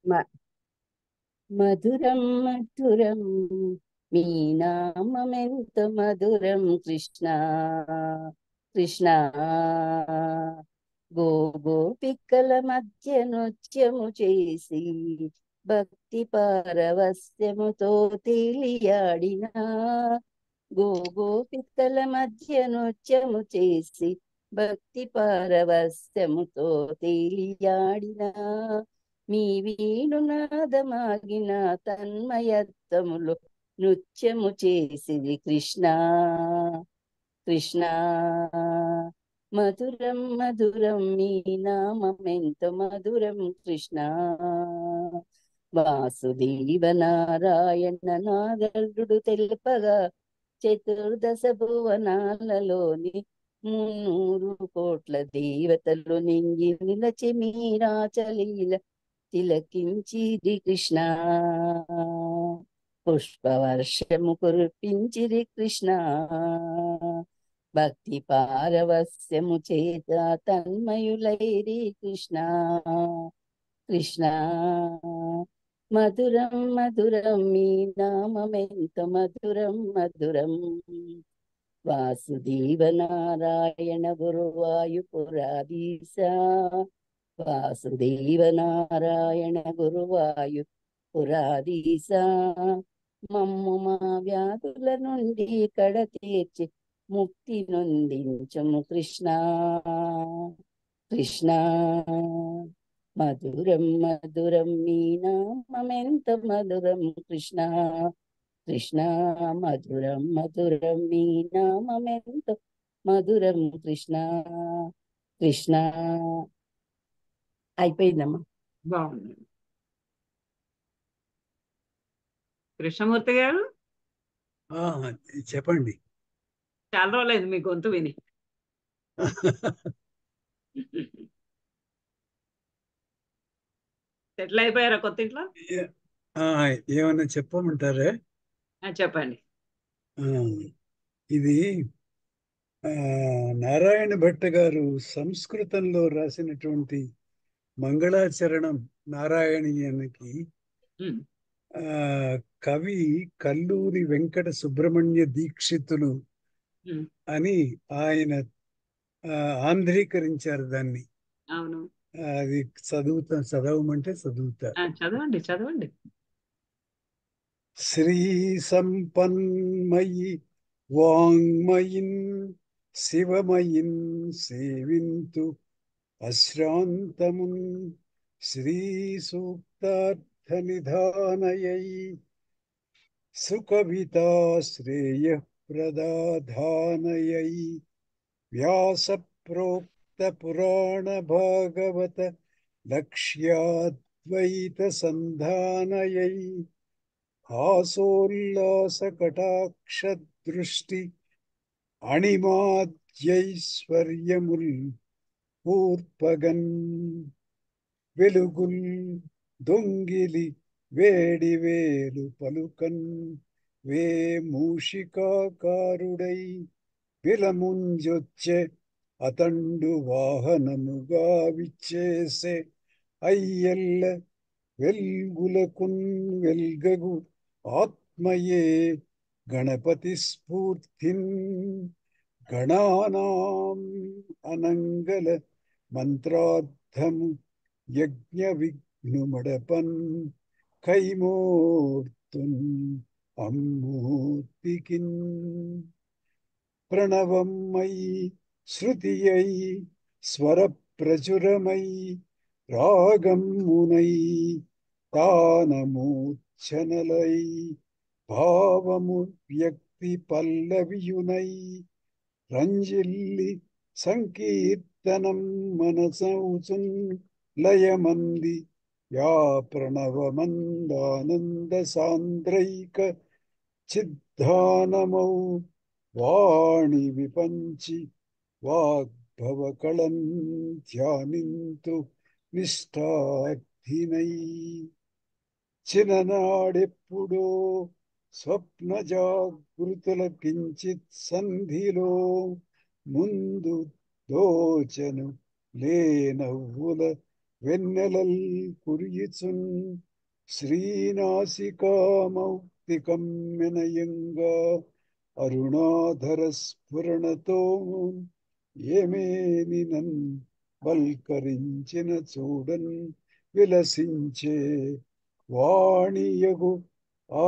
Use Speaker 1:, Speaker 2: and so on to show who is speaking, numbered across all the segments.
Speaker 1: మ- మధురం మధురం మీ నామమెంత మధురం కృష్ణ కృష్ణ. గోపికల మధ్య నృత్యము చేసి భక్తి పారవస్యముతో తేలియాడిన గోపికల మధ్య నృత్యము చేసి భక్తి పారవస్యముతో తేలియాడిన మీ వేణునాదమాగిన తన్మయత్వములో నృత్యము చేసిది కృష్ణ కృష్ణ. మధురం మధురం మీ నామెంత మధురం కృష్ణ. వాసుదేవ నారాయణ నాగరుడు తెలుపగా చతుర్దశ భువనాలలోని 300 కోట్ల దేవతలు నింగి నిలచి మీరాచలీల తిలకించిరి కృష్ణ. పుష్పవర్షము కురిపించిరి కృష్ణ. భక్తి పారవస్యము చేత తన్మయులైరి కృష్ణ కృష్ణ. మధురం మధురం మీ నామెంత మధురం మధురం. వాసుదేవ నారాయణ గురువాయుపురాధీశ వాసుదేవ నారాయణ గురువాయుపురాధీశ. మమ్ము మా వ్యాధుల నుండి కడతీర్చి ముక్తి నొందించము కృష్ణ కృష్ణ. మధురం మధురం మీ నామెంత మధురం కృష్ణ కృష్ణ. మధురం మధురం మీ నామెంత మధురం కృష్ణ కృష్ణ. అయిపోయిందమ్మా.
Speaker 2: బాగుంది. కృష్ణమూర్తి గారు
Speaker 3: చెప్పండి.
Speaker 2: చాలా రోజులైంది మీ గొంతు విని. సెటిల్ అయిపోయారా కొత్త ఇంట్లో?
Speaker 3: ఏమన్నా చెప్పమంటారా?
Speaker 2: చెప్పండి.
Speaker 3: ఇది నారాయణ భట్ట గారు సంస్కృతంలో రాసినటువంటి మంగళాచరణం నారాయణీయానికి కవి కల్లూరి వెంకట సుబ్రహ్మణ్య దీక్షితులు అని ఆయన ఆంధ్రీకరించారు దాన్ని.
Speaker 2: అవును,
Speaker 3: అది చదవమంటే చదువుతా.
Speaker 2: చదవండి చదవండి.
Speaker 3: శ్రీ సంపన్మయి వాంగ్మయిన్ శివమయిన్ సేవింతు అశ్రాంతమున్ శ్రీ సూక్తార్థ నిధానయై సుకవితాశ్రేయ ప్రదాధానయై వ్యాస ప్రోక్త పురాణ భాగవత లక్ష్యాద్వైత సంధానయై హాసోల్లాస కటాక్ష దృష్టి అణిమాద్యైశ్వర్యముల్ పూర్పగన్ వెలుగుల్ దొంగిలి వేడివేలు పలుకన్ వే మూషికాకారుడై విలముంజొచ్చే అతండు వాహనముగా విచ్చేసే అయ్యల్ల వెల్గులకున్ వెల్గగు ఆత్మయే గణపతి స్ఫూర్తిన్ గణానాం అనంగల మంత్రార్థము యజ్ఞ విఘ్నుమడపన్ కైమూర్తున్ అమ్మూర్తికిన్ ప్రణవమై శృతియై స్వర ప్రచురమై రాగమునై తానమూర్ఛనలై భావము వ్యక్తి పల్లవియునై రంజిల్లి సంకీర్తనం మనసౌచున్ లయమంది యా ప్రణవమందానంద సాంద్రైక చిద్ధానమౌ వాణి విపంచి వాగ్భవకళం ధ్యానింతు నిష్ఠార్థినై చిననాడెప్పుడో స్వప్న జాగృతుల కించిత్ సంధిలో ముందు దోచను లేనవ్వుల వెన్నెలల్ కురియుచున్ శ్రీనాసికామౌక్తికం మెనయంగా అరుణాధర స్ఫురణతో ఏమేని నన్ వల్కరించిన చూడన్ విలసించే వాణియగు ఆ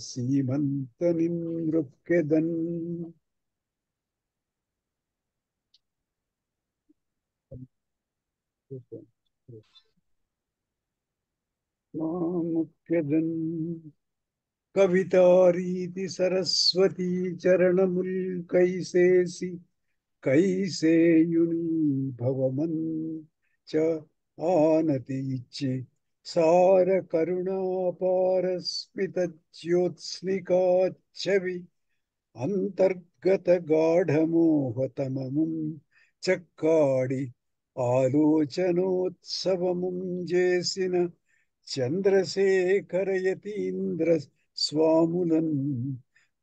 Speaker 3: సీమంతని మృక్కెదన్. ముఖ్యదన్ కవితారీతి సరస్వతీ చరణముల్ కైసేసి కైసేయుని భవమన్ చ ఆనతి ఇచ్చి సార కరుణాపారస్మిత జ్యోత్స్నికాచ్చవి అంతర్గత గాఢమోహతమముం చక్కాడి ఆలోచనోత్సవముం చేసిన చంద్రశేఖరయతీంద్ర స్వాములన్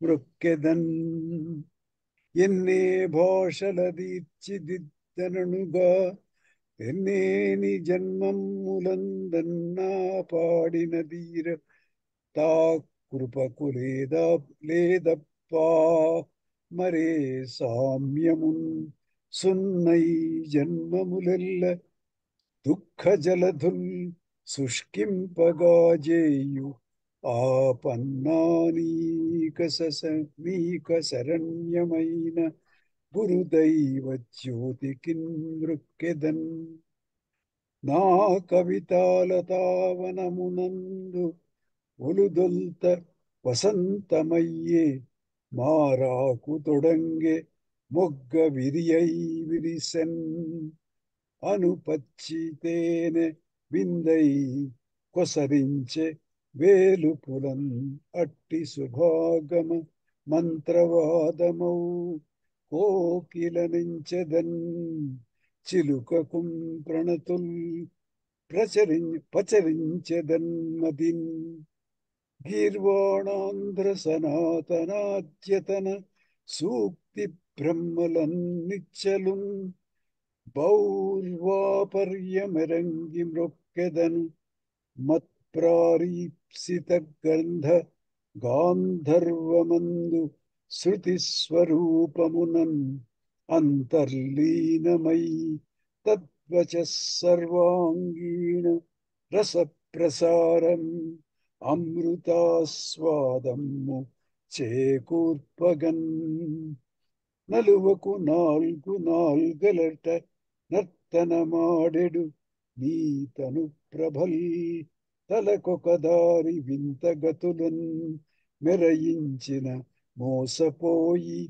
Speaker 3: మృక్కెదన్. ఎన్నే భాషల దీర్చిదిద్దననుగా ఎన్నేని జన్మములందన్నా పాడినదీర తా కృపకు లేదప్పా మరే సామ్యమున్ సున్నై జన్మములెల్ల దుఃఖ జలధుల్ శుష్కింపగాజేయు ఆపన్నానీక శరణ్యమైన గురుదైవ జ్యోతికి మృక్కెదన్. నా కవితాలతావనమునందు ఒలుదొల్త వసంతమయ్యే మారాకు తొడంగె మొగ్గ విరియై విరిసెన్ అనుపచ్చితేనె విందై కొసరించె వేలుపులన్ అట్టి శుభాగమ మంత్రవాదమౌ కోకిలనించెదన్ చిలుకకుం ప్రణతుల్ పచరించెదన్ మదిన్. గీర్వాణాంధ్ర సనాతనాద్యతన సూక్తి బ్రహ్మలన్నిచ్చలున్ బౌర్వాపర్యమెరంగి మృక్కెదను మత్ప్రారీప్సిత గంధ గాంధర్వమందు శృతి స్వరూపమునన్ అంతర్లీనమై తద్వచ సర్వాంగీణ రస ప్రసారం అమృతాస్వాదము చేకూర్పగన్. నలువకు నాల్గు నాల్గలట నర్తనమాడెడు నీ తను ప్రభల్ తలకొక దారి వింతగతులన్ మెరయించిన మోసపోయి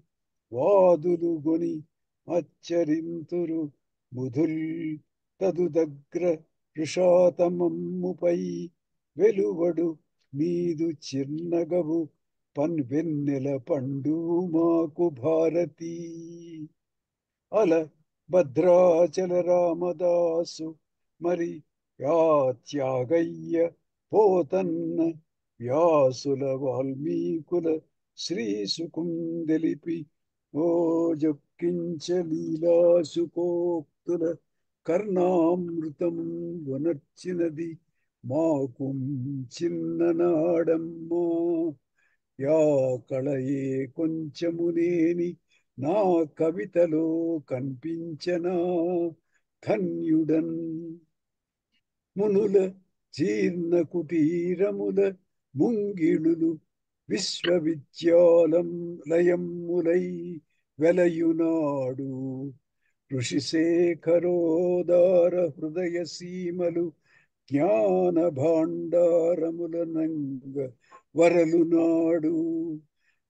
Speaker 3: వాదులుగొని ఆశ్చరింతురు బుధుల్ తదు దగ్గర వృషాతమమ్ముపై వెలువడు నీదు చిన్నగవు వెన్నెల పండు మాకు భారతీ. అల భద్రాచల రామదాసు మరి యా త్యాగయ్య పోతన్న వ్యాసుల వాల్మీకుల శ్రీసుకుందెలిపి ఓ జొక్కించ లీలాసుకోక్తుల కర్ణామృతము వనర్చినది మాకు చిన్ననాడమ్మా. యా కళయే కొంచెమునేని నా కవితలో కనిపించనా ధన్యుడన్. మునుల జీర్ణ కుటీరముల ముంగిళులు విశ్వవిద్యాలయములై వెలయునాడు ఋషిశేఖరోదార హృదయ సీమలు జ్ఞాన భాండారముల నంగ వరలునాడు.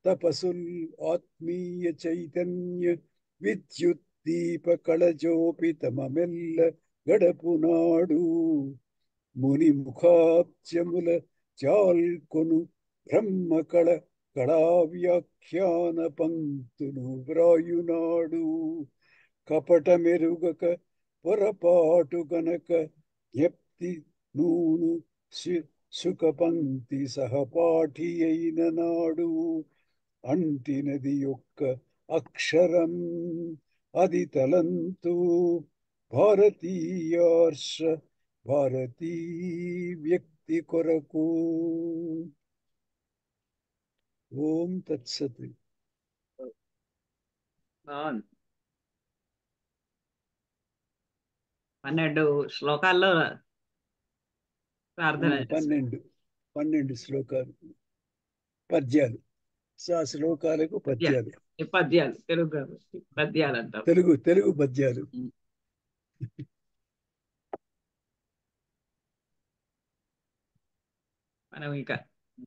Speaker 3: తపసుల్ ఆత్మీయ చైతన్య విద్యుత్ దీప కళజోపితమమెల్ల గడపునాడు. ముని ముఖాబ్జముల చాల్కొను బ్రహ్మకళ కళా వ్యాఖ్యాన పంక్తులు వ్రాయునాడు. కపట మెరుగక పొరపాటు గనక జ్ఞప్తి నూను సుఖ పంక్తి సహపాఠి అయిన నాడు. అంటినది యొక్క అక్షరం అది తలంతు భారతీయార్ష భారతీ వ్యక్తి కొరకు. ఓం తత్సత్.
Speaker 2: బాగుంది. 12 శ్లోకాల్లో ప్రార్థన చేశారు.
Speaker 3: 12 శ్లోకాలు పద్యాలు. శ్లోకాలకు పద్యాలు.
Speaker 2: ఈ పద్యాలు తెలుగు కాదు, పద్యాలు అంటారు.
Speaker 3: తెలుగు పద్యాలు.
Speaker 2: మనం ఇక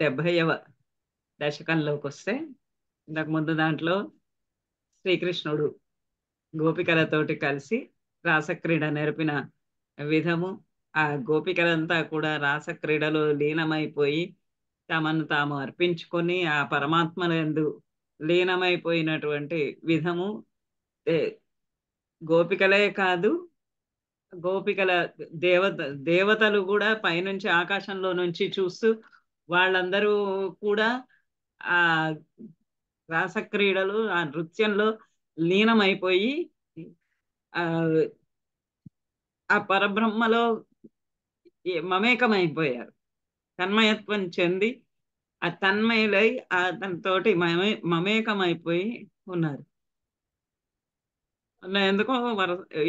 Speaker 2: 70వ దశకంలోకి వస్తే, ఇంతకు ముందు దాంట్లో శ్రీకృష్ణుడు గోపికలతోటి కలిసి రాసక్రీడ నేర్పిన విధము, ఆ గోపికలంతా కూడా రాసక్రీడలో లీనమైపోయి తమను తాము అర్పించుకొని ఆ పరమాత్మనందు లీనమైపోయినటువంటి విధము, గోపికలే కాదు, గోపికల దేవతలు కూడా పైనుంచి ఆకాశంలో నుంచి చూస్తూ వాళ్ళందరూ కూడా ఆ రాసక్రీడలు, ఆ నృత్యంలో లీనమైపోయి ఆ ఆ పరబ్రహ్మలో మమేకమైపోయారు. తన్మయత్వం చెంది ఆ తన్మయులై అతనితోటి మమేకమైపోయి ఉన్నారు. ఎందుకో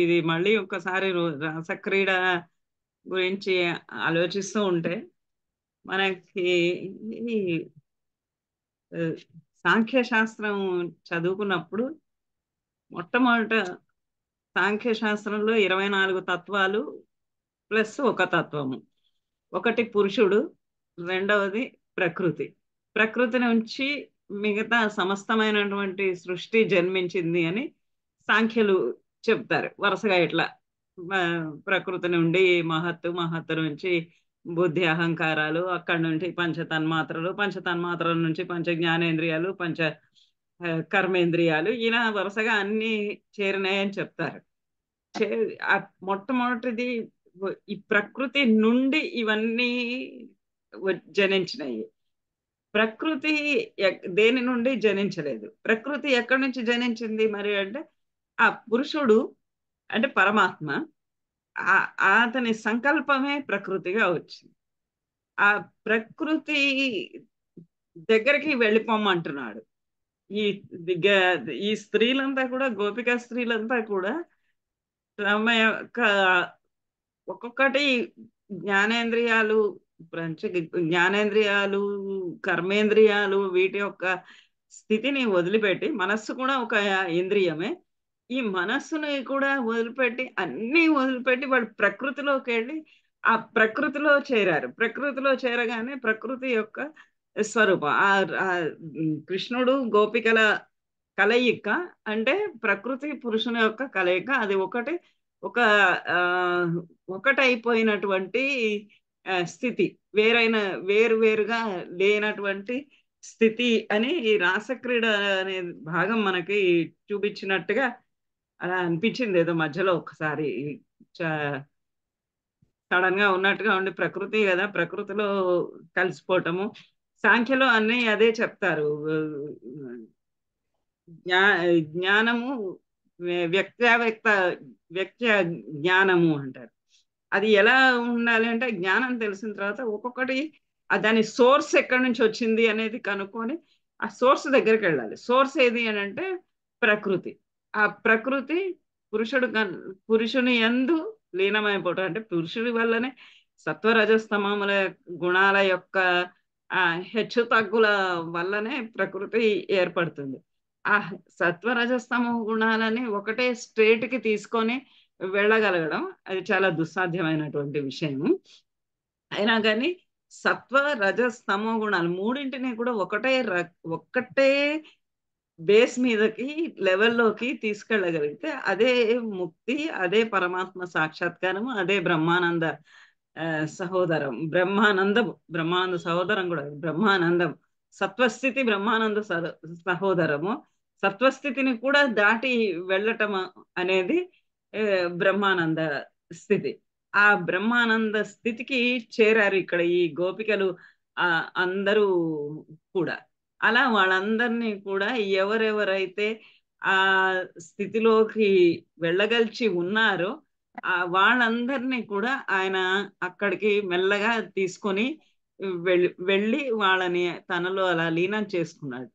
Speaker 2: ఇది మళ్ళీ ఒక్కసారి రాసక్రీడ గురించి ఆలోచిస్తూ ఉంటే మనకి ఈ సాంఖ్యశాస్త్రం చదువుకున్నప్పుడు మొట్టమొదట సాంఖ్యశాస్త్రంలో 24 తత్వాలు ప్లస్ ఒక తత్వము. ఒకటి పురుషుడు, రెండవది ప్రకృతి. ప్రకృతి నుంచి మిగతా సమస్తమైనటువంటి సృష్టి జన్మించింది అని సాంఖ్యులు చెప్తారు. వరుసగా ఇట్లా ప్రకృతి నుండి మహత్తు నుంచి బుద్ధి అహంకారాలు, అక్కడి నుంచి పంచతన్మాత్రలు, పంచతన్మాత్రల నుంచి పంచ జ్ఞానేంద్రియాలు, పంచ కర్మేంద్రియాలు, ఇలా వరుసగా అన్ని చేరినాయని చెప్తారు. మొట్టమొదటిది ఈ ప్రకృతి నుండి ఇవన్నీ జనించినాయి. ప్రకృతి దేని నుండి జనించలేదు. ప్రకృతి ఎక్కడి నుంచి జనించింది మరి అంటే ఆ పురుషుడు అంటే పరమాత్మ, అతని సంకల్పమే ప్రకృతిగా వచ్చింది. ఆ ప్రకృతి దగ్గరికి వెళ్ళిపోమంటున్నాడు. ఈ స్త్రీలంతా కూడా, గోపిక స్త్రీలంతా కూడా తమ యొక్క ఒక్కొక్కటి జ్ఞానేంద్రియాలు, కర్మేంద్రియాలు, వీటి యొక్క స్థితిని వదిలిపెట్టి, మనస్సు కూడా ఒక ఇంద్రియమే, ఈ మనస్సుని కూడా వదిలిపెట్టి అన్నీ వదిలిపెట్టి వాళ్ళు ప్రకృతిలోకి వెళ్ళి ఆ ప్రకృతిలో చేరారు. ప్రకృతిలో చేరగానే ప్రకృతి యొక్క స్వరూపం కృష్ణుడు గోపికల కలయిక అంటే ప్రకృతి పురుషుని యొక్క కలయిక. అది ఒకటైపోయినటువంటి స్థితి, వేరుగా లేనటువంటి స్థితి అని ఈ రాసక్రీడ అనే భాగం మనకి చూపించినట్టుగా అలా అనిపించింది. ఏదో మధ్యలో ఒకసారి సడన్ గా ఉన్నట్టుగా ఉండి, ప్రకృతి కదా, ప్రకృతిలో కలిసిపోవటము. సాంఖ్యలో అన్నీ అదే చెప్తారు. జ్ఞానము వ్యక్త జ్ఞానము అంటారు. అది ఎలా ఉండాలి అంటే, జ్ఞానం తెలిసిన తర్వాత ఒక్కొక్కటి దాని సోర్స్ ఎక్కడి నుంచి వచ్చింది అనేది కనుక్కొని ఆ సోర్స్ దగ్గరికి వెళ్ళాలి. సోర్స్ ఏది అని అంటే ప్రకృతి. ఆ ప్రకృతి పురుషుని యందు లీనమైపోవటం అంటే పురుషుడి వల్లనే సత్వరజస్తమముల గుణాల యొక్క హెచ్చు తగ్గుల వల్లనే ప్రకృతి ఏర్పడుతుంది. ఆ సత్వరజస్తమ గుణాలని ఒకటే స్ట్రేట్ కి తీసుకొని వెళ్ళగలగడం అది చాలా దుస్సాధ్యమైనటువంటి విషయము. అయినా కానీ సత్వ రజస్తమో గుణాలు మూడింటిని కూడా ఒక్కటే బేస్ మీదకి లెవెల్లోకి తీసుకెళ్ళగలిగితే అదే ముక్తి, అదే పరమాత్మ సాక్షాత్కారము, అదే బ్రహ్మానంద బ్రహ్మానంద సహోదరం కూడా బ్రహ్మానందం. సత్వస్థితి బ్రహ్మానంద సహోదరము. సత్వస్థితిని కూడా దాటి వెళ్ళటం అనేది బ్రహ్మానంద స్థితి. ఆ బ్రహ్మానంద స్థితికి చేరారు ఇక్కడ ఈ గోపికలు అందరూ కూడా. అలా వాళ్ళందరినీ కూడా ఎవరెవరైతే ఆ స్థితిలోకి వెళ్ళగలిచి ఉన్నారో వాళ్ళందరినీ కూడా ఆయన అక్కడికి మెల్లగా తీసుకొని వెళ్ళి వాళ్ళని తనలో అలా లీనం చేసుకున్నాడు.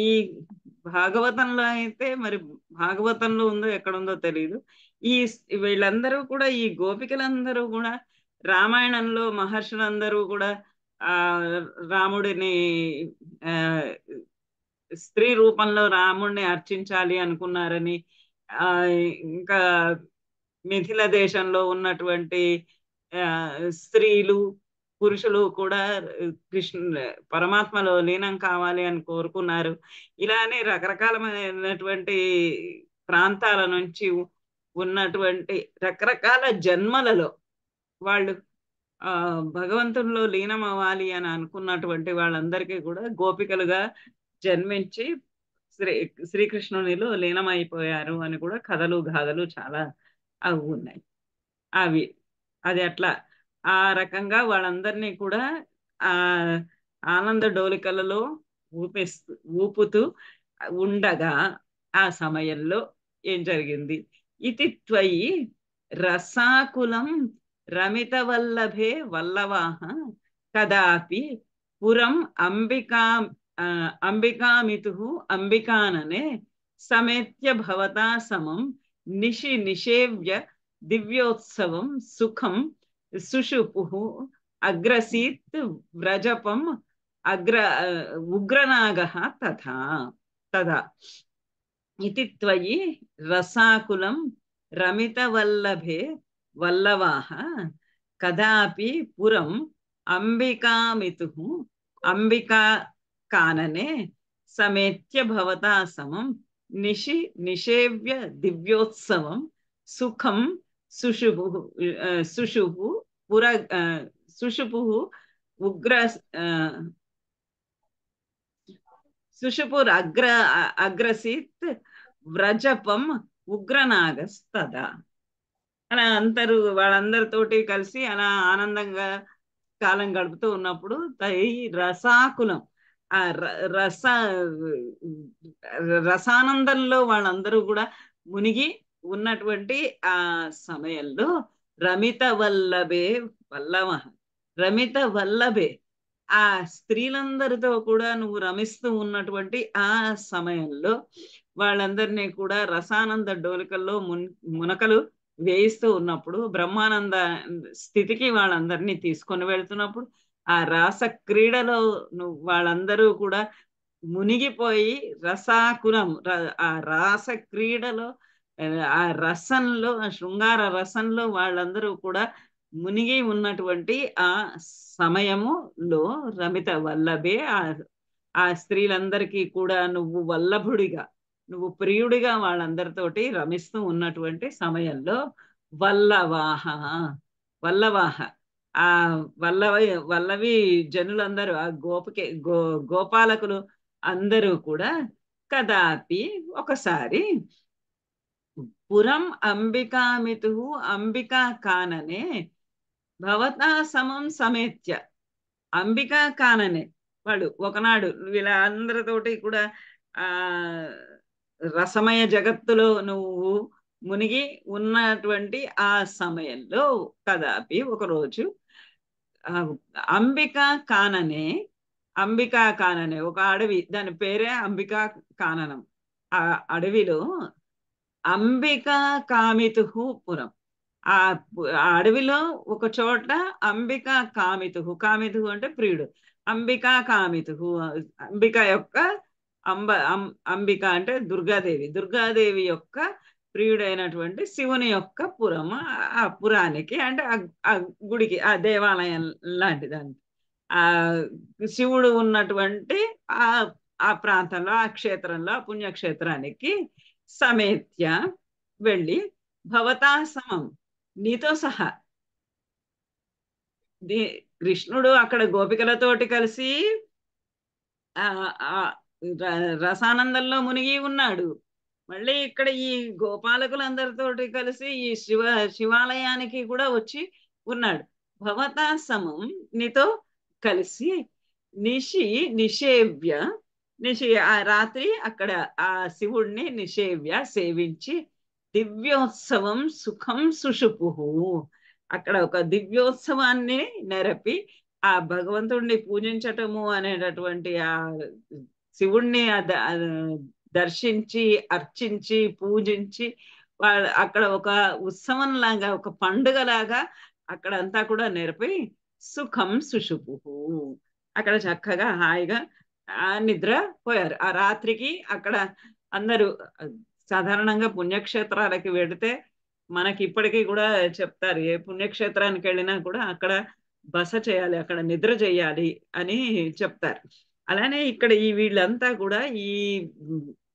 Speaker 2: ఈ భాగవతంలో అయితే మరి భాగవతంలో ఉందో ఎక్కడుందో తెలియదు. ఈ వీళ్ళందరూ కూడా ఈ గోపికలందరూ కూడా రామాయణంలో మహర్షులందరూ కూడా ఆ రాముడిని ఆ స్త్రీ రూపంలో రాముడిని అర్చించాలి అనుకున్నారని, ఆ ఇంకా మిథిల దేశంలో ఉన్నటువంటి స్త్రీలు పురుషులు కూడా కృష్ణ పరమాత్మలో లీనం కావాలి అని కోరుకున్నారు. ఇలానే రకరకాలమైనటువంటి ప్రాంతాల నుంచి ఉన్నటువంటి రకరకాల జన్మలలో వాళ్ళు భగవంతుల్లో లీనం అవ్వాలి అని అనుకున్నటువంటి వాళ్ళందరికీ కూడా గోపికలుగా జన్మించి శ్రీకృష్ణునిలో లీనమైపోయారు అని కూడా కథలు గాథలు చాలా అవి ఉన్నాయి. అది అట్లా ఆ రకంగా వాళ్ళందరినీ కూడా ఆ ఆనంద డోలికలలో ఊపుతూ ఉండగా ఆ సమయంలో ఏం జరిగింది? ఇతి త్వయి రసాకులం రమిత వల్లభే వల్లవాహ కదాపి పురం అంబికామితు అంబికాననే సమేత్య భవతా సమం నిషేవ్య దివ్యోత్సవం సుఖం సుషుపు అగ్రసీత్ వ్రజపం ఉగ్రనాగః తదా ఇతి త్వయి రసాకులం రమితవల్లభే వల్లవాహ కదాపి పురం అంబికామితుః అంబికా కాననే సమేత్య భవతా సమం నిషేవ్య దివ్యోత్సవం సుఖం సుషుపు ఉగ్ర సుషుపుర్ అగ్రసీత్ వ్రజపం ఉగ్రనాగస్తదా. అలా వాళ్ళందరితోటి కలిసి అలా ఆనందంగా కాలం గడుపుతూ ఉన్నప్పుడు రసాకులం ఆ రసానందంలో వాళ్ళందరూ కూడా మునిగి ఉన్నటువంటి ఆ సమయంలో రమిత వల్లభే ఆ స్త్రీలందరితో కూడా నువ్వు రమిస్తూ ఉన్నటువంటి ఆ సమయంలో వాళ్ళందరినీ కూడా రసానంద డోలికల్లో మునకలు వేయిస్తూ ఉన్నప్పుడు బ్రహ్మానంద స్థితికి వాళ్ళందరినీ తీసుకొని వెళ్తున్నప్పుడు ఆ రాస క్రీడలో వాళ్ళందరూ కూడా మునిగిపోయి రసాకులం ఆ రాస క్రీడలో ఆ రసంలో ఆ శృంగార రసంలో వాళ్ళందరూ కూడా మునిగి ఉన్నటువంటి ఆ సమయములో రమిత వల్లభే ఆ స్త్రీలందరికీ కూడా నువ్వు వల్లభుడిగా నువ్వు ప్రియుడిగా వాళ్ళందరితోటి రమిస్తూ ఉన్నటువంటి సమయంలో వల్లవాహ ఆ వల్లవి జనులందరూ ఆ గోపాలకులు అందరూ కూడా కదాపి ఒకసారి పురం అంబికామితు అంబికా కాననే భవతా సమం సమేత్య అంబికా కాననే వాడు ఒకనాడు వీళ్ళందరితోటి కూడా ఆ రసమయ జగత్తులో నువ్వు మునిగి ఉన్నటువంటి ఆ సమయంలో కదాపి ఒకరోజు అంబికా కాననే ఒక అడవి, దాని పేరే అంబికా కాననం. ఆ అడవిలో అంబికా కామితుపురం ఆ అడవిలో ఒక చోట అంబికా కామితు అంటే ప్రియుడు, అంబికా కామితు అంబిక యొక్క అంబిక అంటే దుర్గాదేవి యొక్క ప్రియుడైనటువంటి శివుని యొక్క పురం. ఆ పురానికి అంటే ఆ గుడికి ఆ దేవాలయం లాంటిదాన్ని ఆ శివుడు ఉన్నటువంటి ఆ ప్రాంతంలో ఆ క్షేత్రంలో ఆ పుణ్యక్షేత్రానికి సమేత్య వెళ్ళి భవతా సమం నీతో సహా కృష్ణుడు అక్కడ గోపికలతోటి కలిసి రసానందంలో మునిగి ఉన్నాడు. మళ్ళీ ఇక్కడ ఈ గోపాలకులందరితోటి కలిసి ఈ శివాలయానికి కూడా వచ్చి ఉన్నాడు. భవతా సమం నీతో కలిసి నిషేవ్య ఆ రాత్రి అక్కడ ఆ శివుణ్ణి సేవించి దివ్యోత్సవం సుఖం సుషుపు. అక్కడ ఒక దివ్యోత్సవాన్ని నెరపి ఆ భగవంతుడిని పూజించటము అనేటటువంటి ఆ శివుణ్ణి దర్శించి అర్చించి పూజించి అక్కడ ఒక ఉత్సవం లాగా ఒక పండుగ లాగా అక్కడ అంతా కూడా నెరపి సుఖం సుషుపు. అక్కడ చక్కగా హాయిగా నిద్ర పోయారు. ఆ రాత్రికి అక్కడ అందరూ సాధారణంగా పుణ్యక్షేత్రాలకి వెళితే మనకి ఇప్పటికీ కూడా చెప్తారు, ఏ పుణ్యక్షేత్రానికి వెళ్ళినా కూడా అక్కడ బస చేయాలి, అక్కడ నిద్ర చేయాలి అని చెప్తారు. అలానే ఇక్కడ ఈ వీళ్ళంతా కూడా ఈ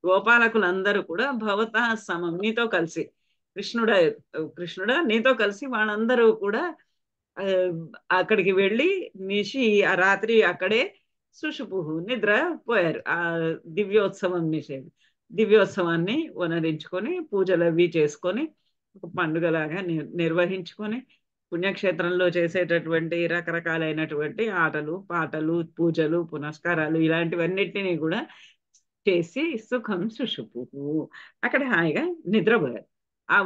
Speaker 2: గోపాలకులందరూ కూడా భవత సమం, నీతో కలిసి కృష్ణుడా నీతో కలిసి వాళ్ళందరూ కూడా అక్కడికి వెళ్ళి ఆ రాత్రి అక్కడే సుషుపు నిద్ర పోయారు. ఆ దివ్యోత్సవాన్ని వనరించుకొని పూజలు అవి చేసుకొని ఒక పండుగలాగా నిర్వహించుకొని పుణ్యక్షేత్రంలో చేసేటటువంటి రకరకాలైనటువంటి ఆటలు పాటలు పూజలు పునస్కారాలు ఇలాంటివన్నిటినీ కూడా చేసి సుఖం సుషుపు అక్కడ హాయిగా నిద్రపోయారు.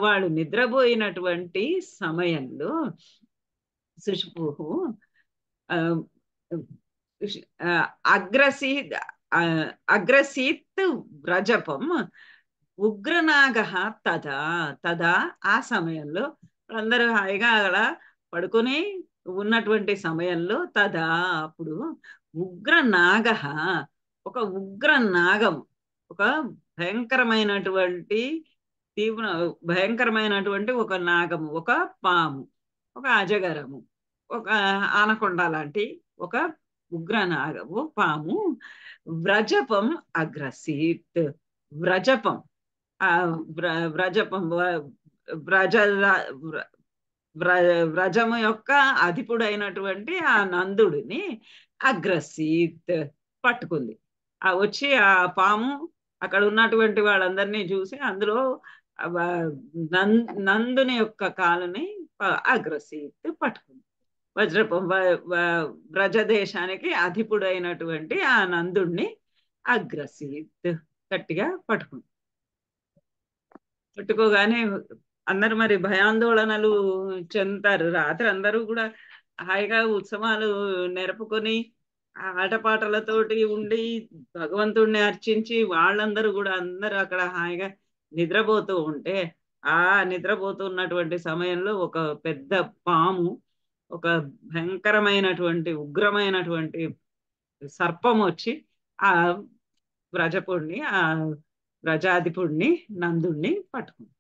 Speaker 2: వాళ్ళు నిద్రపోయినటువంటి సమయంలో సుషుపు అగ్రసీత్ వ్రజపం ఉగ్రనాగ తదా ఆ సమయంలో అందరూ హాయిగా అలా పడుకొని ఉన్నటువంటి సమయంలో తదా అప్పుడు ఉగ్రనాగ ఒక ఉగ్రనాగం, ఒక భయంకరమైనటువంటి ఒక నాగము, ఒక పాము, ఒక అజగరము, ఒక ఆనకొండ లాంటి ఒక ఉగ్రనాగము పాము వ్రజపం అగ్రసీత్. వ్రజపం వ్రజపం వ్రజము యొక్క అధిపుడైనటువంటి ఆ నందుడిని అగ్రసీత్ పట్టుకుంది. వచ్చి ఆ పాము అక్కడ ఉన్నటువంటి వాళ్ళందరినీ చూసి అందులో నందుని యొక్క కాలుని అగ్రసీత్ పట్టుకుంది. వజ్రపం వ్రజదేశానికి అధిపుడైనటువంటి ఆ నందుణ్ణి అగ్రసీత్ గట్టిగా పట్టుకోగానే అందరు మరి భయాందోళనలు చెందుతారు. రాత్రి అందరూ కూడా హాయిగా ఉత్సవాలు నెరపుకొని ఆటపాటలతోటి ఉండి భగవంతుడిని అర్చించి వాళ్ళందరూ కూడా అందరూ అక్కడ హాయిగా నిద్రపోతూ ఉంటే ఆ నిద్రపోతున్నటువంటి సమయంలో ఒక పెద్ద పాము, ఒక భయంకరమైనటువంటి ఉగ్రమైనటువంటి సర్పం వచ్చి ఆ వ్రజాధిపుడిని నందుణ్ణి పట్టుకుంది.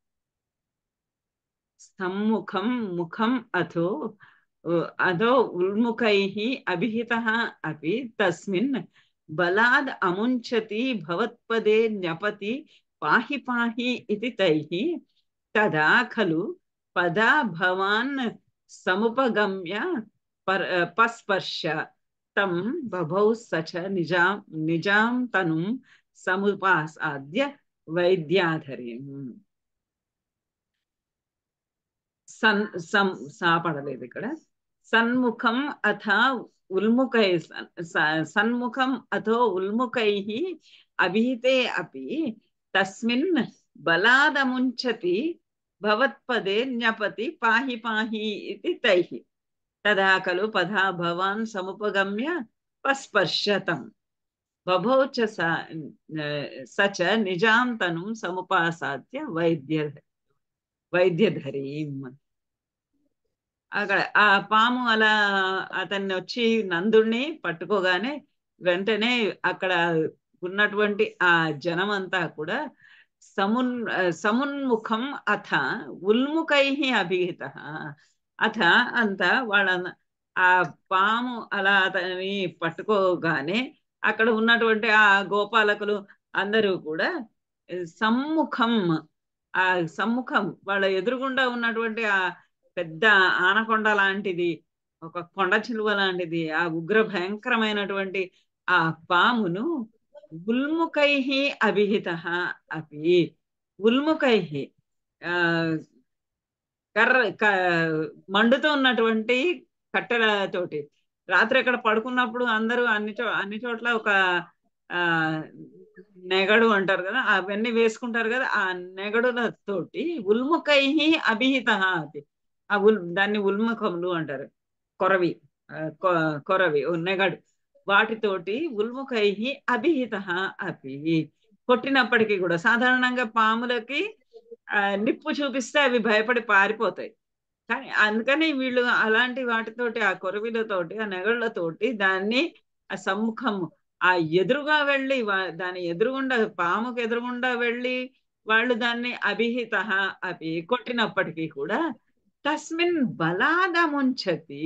Speaker 2: సమ్ముఖం ముఖం అధో ఉల్ముఖైః అభిహితః అపి తస్మిన్ బలాద్ అముంచతి భవత్పదే జ్ఞపతి పాహి పాహి ఇతి తైః తదా ఖలు పదా భవాన్ సముపగమ్య పస్పర్శ తం బభౌ సచ నిజాం తనుం సముపాసాద్య వైద్యాధరిం. సాపడలేదు ఇక్కడ. సన్ముఖం అథో ఉల్ముఖైః అభిహితే అపి తస్మిన్ బలాదముంచతి భవత్పదే జ్ఞపతి పాహి పాహి ఇతి తైః తదా ఖలు పదా భవాన్ సముపగమ్య పస్పర్శతం బభౌ చ సచ నిజాం తనుం సముపాసాద్య వైద్యధరీం. అక్కడ ఆ పాము అలా అతన్ని వచ్చి నందుణ్ణి పట్టుకోగానే వెంటనే అక్కడ ఉన్నటువంటి ఆ జనమంతా కూడా సమున్ముఖం అథ ఉల్ముఖైః అభిహితః అథ అంతా వాళ్ళ ఆ పాము అలా అతని పట్టుకోగానే అక్కడ ఉన్నటువంటి ఆ గోపాలకులు అందరూ కూడా సమ్ముఖం వాళ్ళ ఎదురుగుండా ఉన్నటువంటి ఆ పెద్ద ఆనకొండ లాంటిది, ఒక కొండ చిలువ లాంటిది, ఆ ఉగ్ర భయంకరమైనటువంటి ఆ పామును ఉల్ముఖైః అభిహితః అపి ఉల్ముఖైః మండుతూ ఉన్నటువంటి కట్టెలతోటి రాత్రి అక్కడ పడుకున్నప్పుడు అందరూ అన్ని చోట్ల ఒక ఆ నెగడు అంటారు కదా, అవన్నీ వేసుకుంటారు కదా, ఆ నెగడులతోటి ఉల్ముఖై అభిహిత అది. దాన్ని ఉల్ముఖములు అంటారు. కొరవి, కొరవి నెగడు, వాటితోటి ఉల్ముఖై అభిహిత అపి, కొట్టినప్పటికీ కూడా సాధారణంగా పాములకి నిప్పు చూపిస్తే అవి భయపడి పారిపోతాయి. కానీ అందుకని వీళ్ళు అలాంటి వాటితోటి, ఆ కొరవిలతోటి, ఆ నెగళ్ళతోటి దాన్ని ఆ సమ్ముఖము, ఆ ఎదురుగా వెళ్ళి దాని ఎదురుగుండా, పాముకు ఎదురుగుండా వెళ్ళి వాళ్ళు దాన్ని అభిహిత అపి కొట్టినప్పటికీ కూడా తస్మిన్ బలాదముంచతి,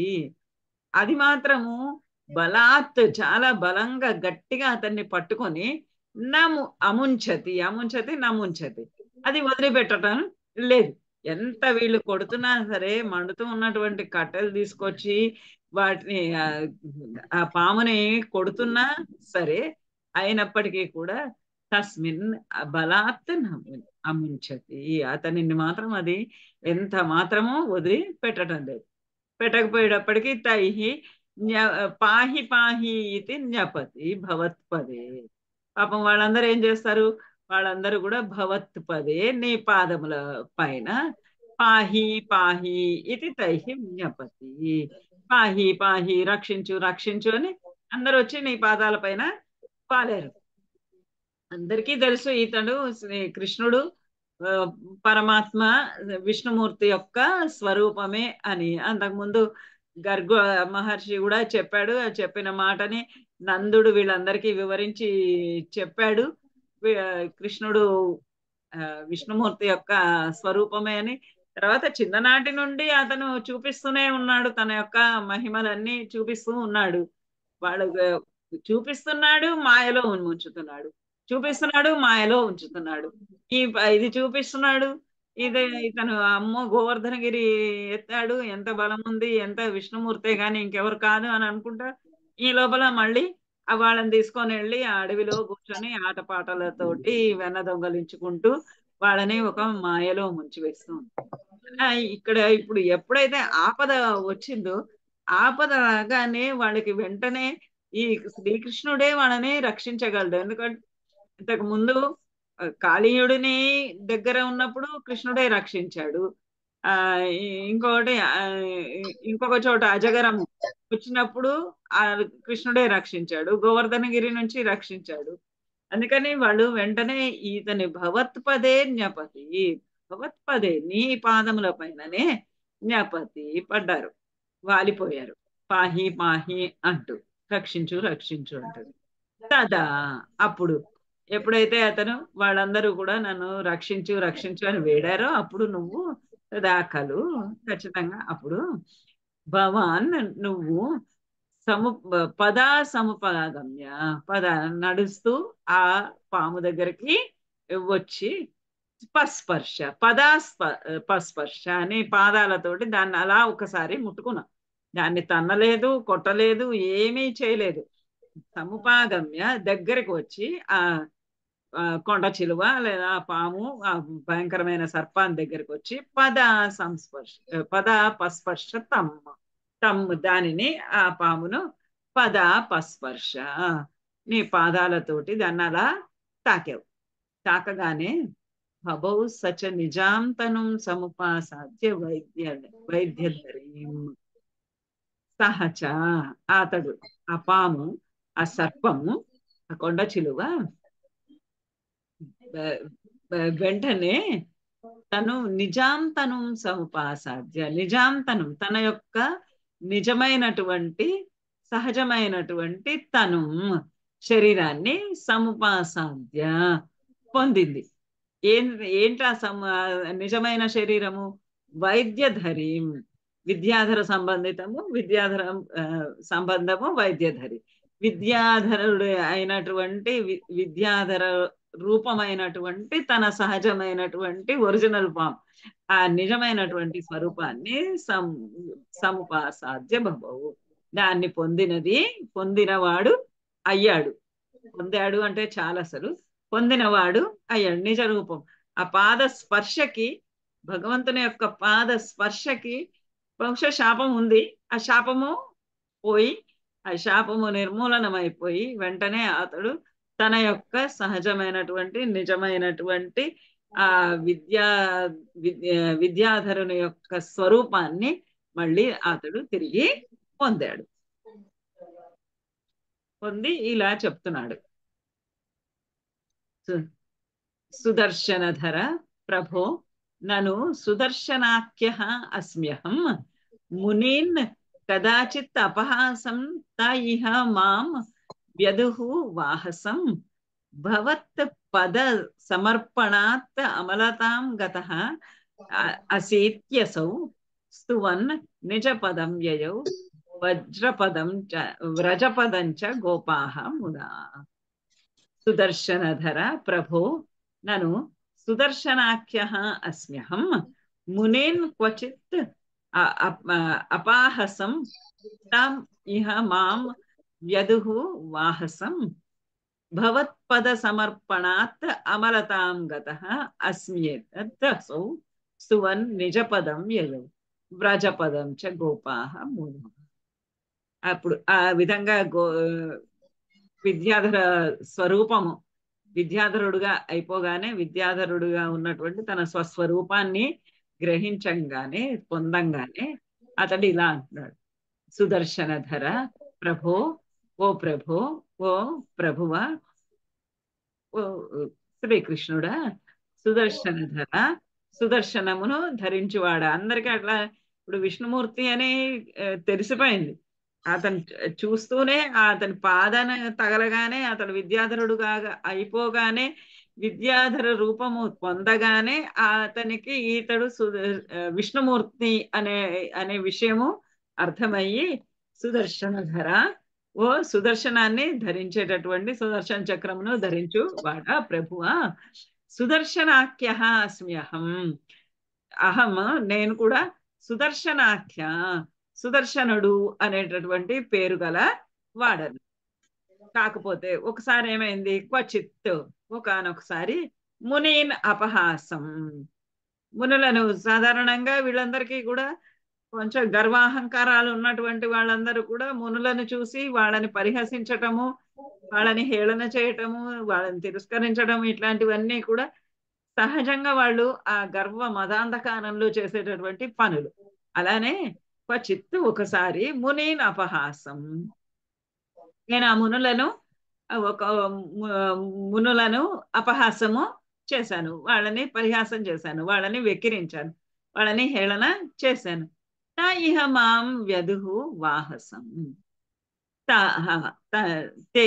Speaker 2: అది మాత్రము బలాత్ చాలా బలంగా గట్టిగా అతన్ని పట్టుకొని అముంచతి, అముంచతి నముంచతి, అది వదిలిపెట్టడం లేదు. ఎంత వీళ్ళు కొడుతున్నా సరే, మండుతూ ఉన్నటువంటి కట్టెలు తీసుకొచ్చి వాటిని ఆ పాముని కొడుతున్నా సరే, అయినప్పటికీ కూడా తస్మిన్ బలాత్ అముంచతి, అతనిని మాత్రం అది ఎంత మాత్రమో వదిలి పెట్టడం లేదు. పెట్టకపోయేటప్పటికి తైహి పాహి పాహి ఇది జ్ఞపతి భవత్పదే, పాపం వాళ్ళందరూ ఏం చేస్తారు, వాళ్ళందరూ కూడా భవత్పదే నీ పాదముల పైన పాహి పాహి ఇది తైహి జ్ఞపతి, పాహి పాహి రక్షించు రక్షించు అని అందరూ వచ్చి నీ పాదాల పైన పాలేరు. అందరికీ తెలుసు ఇతడు కృష్ణుడు పరమాత్మ విష్ణుమూర్తి యొక్క స్వరూపమే అని. అంతకుముందు గర్గ మహర్షి కూడా చెప్పాడు. చెప్పిన మాటని నందుడు వీళ్ళందరికీ వివరించి చెప్పాడు. కృష్ణుడు విష్ణుమూర్తి యొక్క స్వరూపమే అని. తర్వాత చిన్ననాటి నుండి అతను చూపిస్తూనే ఉన్నాడు, తన యొక్క మహిమలన్నీ చూపిస్తూ ఉన్నాడు. వాళ్ళు చూపిస్తున్నాడు, మాయలో ఉంచుతున్నాడు, చూపిస్తున్నాడు, మాయలో ఉంచుతున్నాడు. ఇది చూపిస్తున్నాడు, ఇతను అమ్మో గోవర్ధనగిరి ఎత్తాడు, ఎంత బలం ఉంది, ఎంత విష్ణుమూర్తే గాని ఇంకెవరు కాదు అని అనుకుంటా, ఈ లోపల మళ్ళీ వాళ్ళని తీసుకొని వెళ్ళి ఆ అడవిలో కూర్చొని ఆటపాటలతోటి వెన్న దొంగలించుకుంటూ వాళ్ళని ఒక మాయలో ముంచివేస్తూ ఇక్కడ ఇప్పుడు ఎప్పుడైతే ఆపద వచ్చిందో, ఆపద రాగానే వాళ్ళకి వెంటనే ఈ శ్రీకృష్ణుడే వాళ్ళని రక్షించగలడు. ఎందుకంటే ఇంతకు ముందు కాళీయుడిని దగ్గర ఉన్నప్పుడు కృష్ణుడే రక్షించాడు. ఆ ఇంకొకటి ఇంకొక చోట అజగరం వచ్చినప్పుడు ఆ కృష్ణుడే రక్షించాడు, గోవర్ధనగిరి నుంచి రక్షించాడు. అందుకని వాళ్ళు వెంటనే ఇతని భవత్పదే జ్ఞపతి, భగవత్పదే నీ పాదముల పైననే జ్ఞపతి పడ్డారు, వాలిపోయారు. పాహి పాహి అంటూ రక్షించు రక్షించు అంటాడు. తదా అప్పుడు ఎప్పుడైతే అతను వాళ్ళందరూ కూడా నన్ను రక్షించు రక్షించు అని వేడారో, అప్పుడు నువ్వు దాఖలు ఖచ్చితంగా అప్పుడు భవాన్ నువ్వు సము పదా సముపగమ్య, పద నడుస్తూ ఆ పాము దగ్గరికి వచ్చి పస్పర్శ పస్పర్శ అని పాదాలతోటి దాన్ని అలా ఒకసారి ముట్టుకున్నా. దాన్ని తన్నలేదు, కొట్టలేదు, ఏమీ చేయలేదు. సముపాగమ్య దగ్గరికి వచ్చి ఆ కొండ చిలువ లేదా పాము, ఆ భయంకరమైన సర్పాన్ని దగ్గరికి వచ్చి పద పస్పర్శ తమ్ము దానిని, ఆ పామును పద పస్పర్శ నీ పాదాలతోటి దాన్ని అలా తాకావు. తాకగానే భవౌ సచ నిజాంతనం సముపాసాధ్య వైద్యధరీం సహచ, అతడు ఆ పాము, ఆ సర్పము, ఆ కొండ చిలువ వెంటనే తను నిజాంతనం సముపాసాధ్య, నిజాంతనం తన యొక్క నిజమైనటువంటి సహజమైనటువంటి తను శరీరాన్ని సముపాసాధ్య పొందింది. ఏంటా నిజమైన శరీరము? వైద్యధరీం, విద్యాధర సంబంధితము, విద్యాధర సంబంధము వైద్యధరి, విద్యాధరుడు అయినటువంటి విద్యాధర రూపమైనటువంటి తన సహజమైనటువంటి ఒరిజినల్ ఫామ్, ఆ నిజమైనటువంటి స్వరూపాన్ని సముపాసాధ్య భవవు, దాన్ని పొందినవాడు అయ్యాడు. పొందాడు అంటే చాలా అసలు పొందినవాడు అయ్యాడు, నిజ రూపం. ఆ పాద స్పర్శకి, భగవంతుని యొక్క పాద స్పర్శకి బహుశా శాపం ఉంది, ఆ శాపము పోయి, ఆ శాపము నిర్మూలనమైపోయి వెంటనే అతడు తన యొక్క సహజమైనటువంటి నిజమైనటువంటి ఆ విద్యాధరుని యొక్క స్వరూపాన్ని మళ్ళీ అతడు తిరిగి పొందాడు. పొంది ఇలా చెప్తున్నాడు, సుదర్శనధర ప్రభో నను సుదర్శనాఖ్యః అస్మ్యహం మునీన్ కదాచిత్ అపహాసం త ఇహ మాం వ్యదుః వాహసం భవత్ పద సమర్పణాత్ అమలతాం గతః అసీత్యసౌ స్తువన్ నిజపదం యయౌ వ్రజపదం చ గోపాః ముదా. సుదర్శనధర ప్రభో నను సుదర్శనాఖ్యః అస్మ్యహం మునేన్ క్వచిత్ అపాహసం తాం ఇహ మాం వ్యదుః వాహసం భవత్పద సమర్పణాత్ అమలతాం గతః అస్మ్యేతదసౌ స్తువన్ నిజపదం యయౌ వ్రజపదం చ గోపాః ముదా. అప్పుడు ఆ విధంగా విద్యాధర స్వరూపము విద్యాధరుడుగా అయిపోగానే విద్యాధరుడుగా ఉన్నటువంటి తన స్వస్వరూపాన్ని గ్రహించంగానే పొందంగానే అతడు ఇలా అంటున్నాడు, సుదర్శనధర ప్రభో ఓ ప్రభో ఓ ప్రభువ ఓ శ్రీకృష్ణుడా సుదర్శనధర సుదర్శనమును ధరించువాడా. అందరికీ అట్లా ఇప్పుడు విష్ణుమూర్తి అని తెలిసిపోయింది. అతను చూస్తూనే అతని పాదన తగలగానే అతడు విద్యాధరుడుగా అయిపోగానే విద్యాధర రూపము పొందగానే అతనికి ఈతడు విష్ణుమూర్తి అనే విషయము అర్థమయ్యి సుదర్శనధర ఓ సుదర్శనాన్ని ధరించేటటువంటి సుదర్శన చక్రమును ధరించు వాడా ప్రభువా సుదర్శనాఖ్యః అస్మ్యహం అహం నేను కూడా సుదర్శనాఖ్య సుదర్శనుడు అనేటటువంటి పేరు గల వాడను. కాకపోతే ఒకసారి ఏమైంది, క్వచిత్ ఒకానొకసారి మునీన్ అపహాసం మునులను సాధారణంగా వీళ్ళందరికీ కూడా కొంచెం గర్వాహంకారాలు ఉన్నటువంటి వాళ్ళందరూ కూడా మునులను చూసి వాళ్ళని పరిహసించటము, వాళ్ళని హేళన చేయటము, వాళ్ళని తిరస్కరించడం ఇట్లాంటివన్నీ కూడా సహజంగా వాళ్ళు ఆ గర్వ మదాంధకానంలో చేసేటటువంటి పనులు. అలానే క్వచిత్ ఒకసారి మునీన్ అపహాసం నేను ఆ మునులను అపహాసము చేశాను, వాళ్ళని పరిహాసం చేశాను, వాళ్ళని వెక్కిరించాను, వాళ్ళని హేళన చేశాను. తా ఇహ మాం వ్యదుః వాహసం తే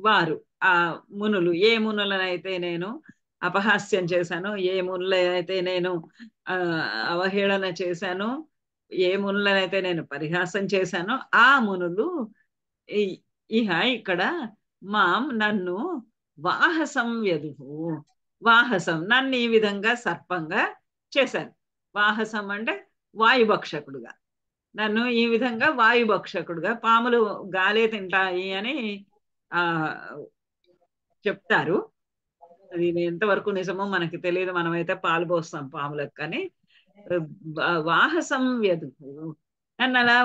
Speaker 2: వారు ఆ మునులు ఏ మునులనైతే నేను అపహాస్యం చేశానో ఏ మునులనైతే నేను అవహేళన చేశానో ఏ మునులనైతే నేను పరిహాసం చేశానో ఆ మునులు ఇహ ఇక్కడ మాం నన్ను వాహసం వ్యదుః వాహసం నన్ను ఈ విధంగా సర్పంగా చేశారు. వాహసం అంటే వాయుభక్షకుడుగా నన్ను ఈ విధంగా వాయుభక్షకుడుగా పాములు గాలే తింటాయి అని చెప్తారు. అది ఎంతవరకు నిజమో మనకి తెలియదు, మనమైతే పాలు పోస్తాం పాములకు. కానీ వాహసం వ్యదుః నన్ను అలా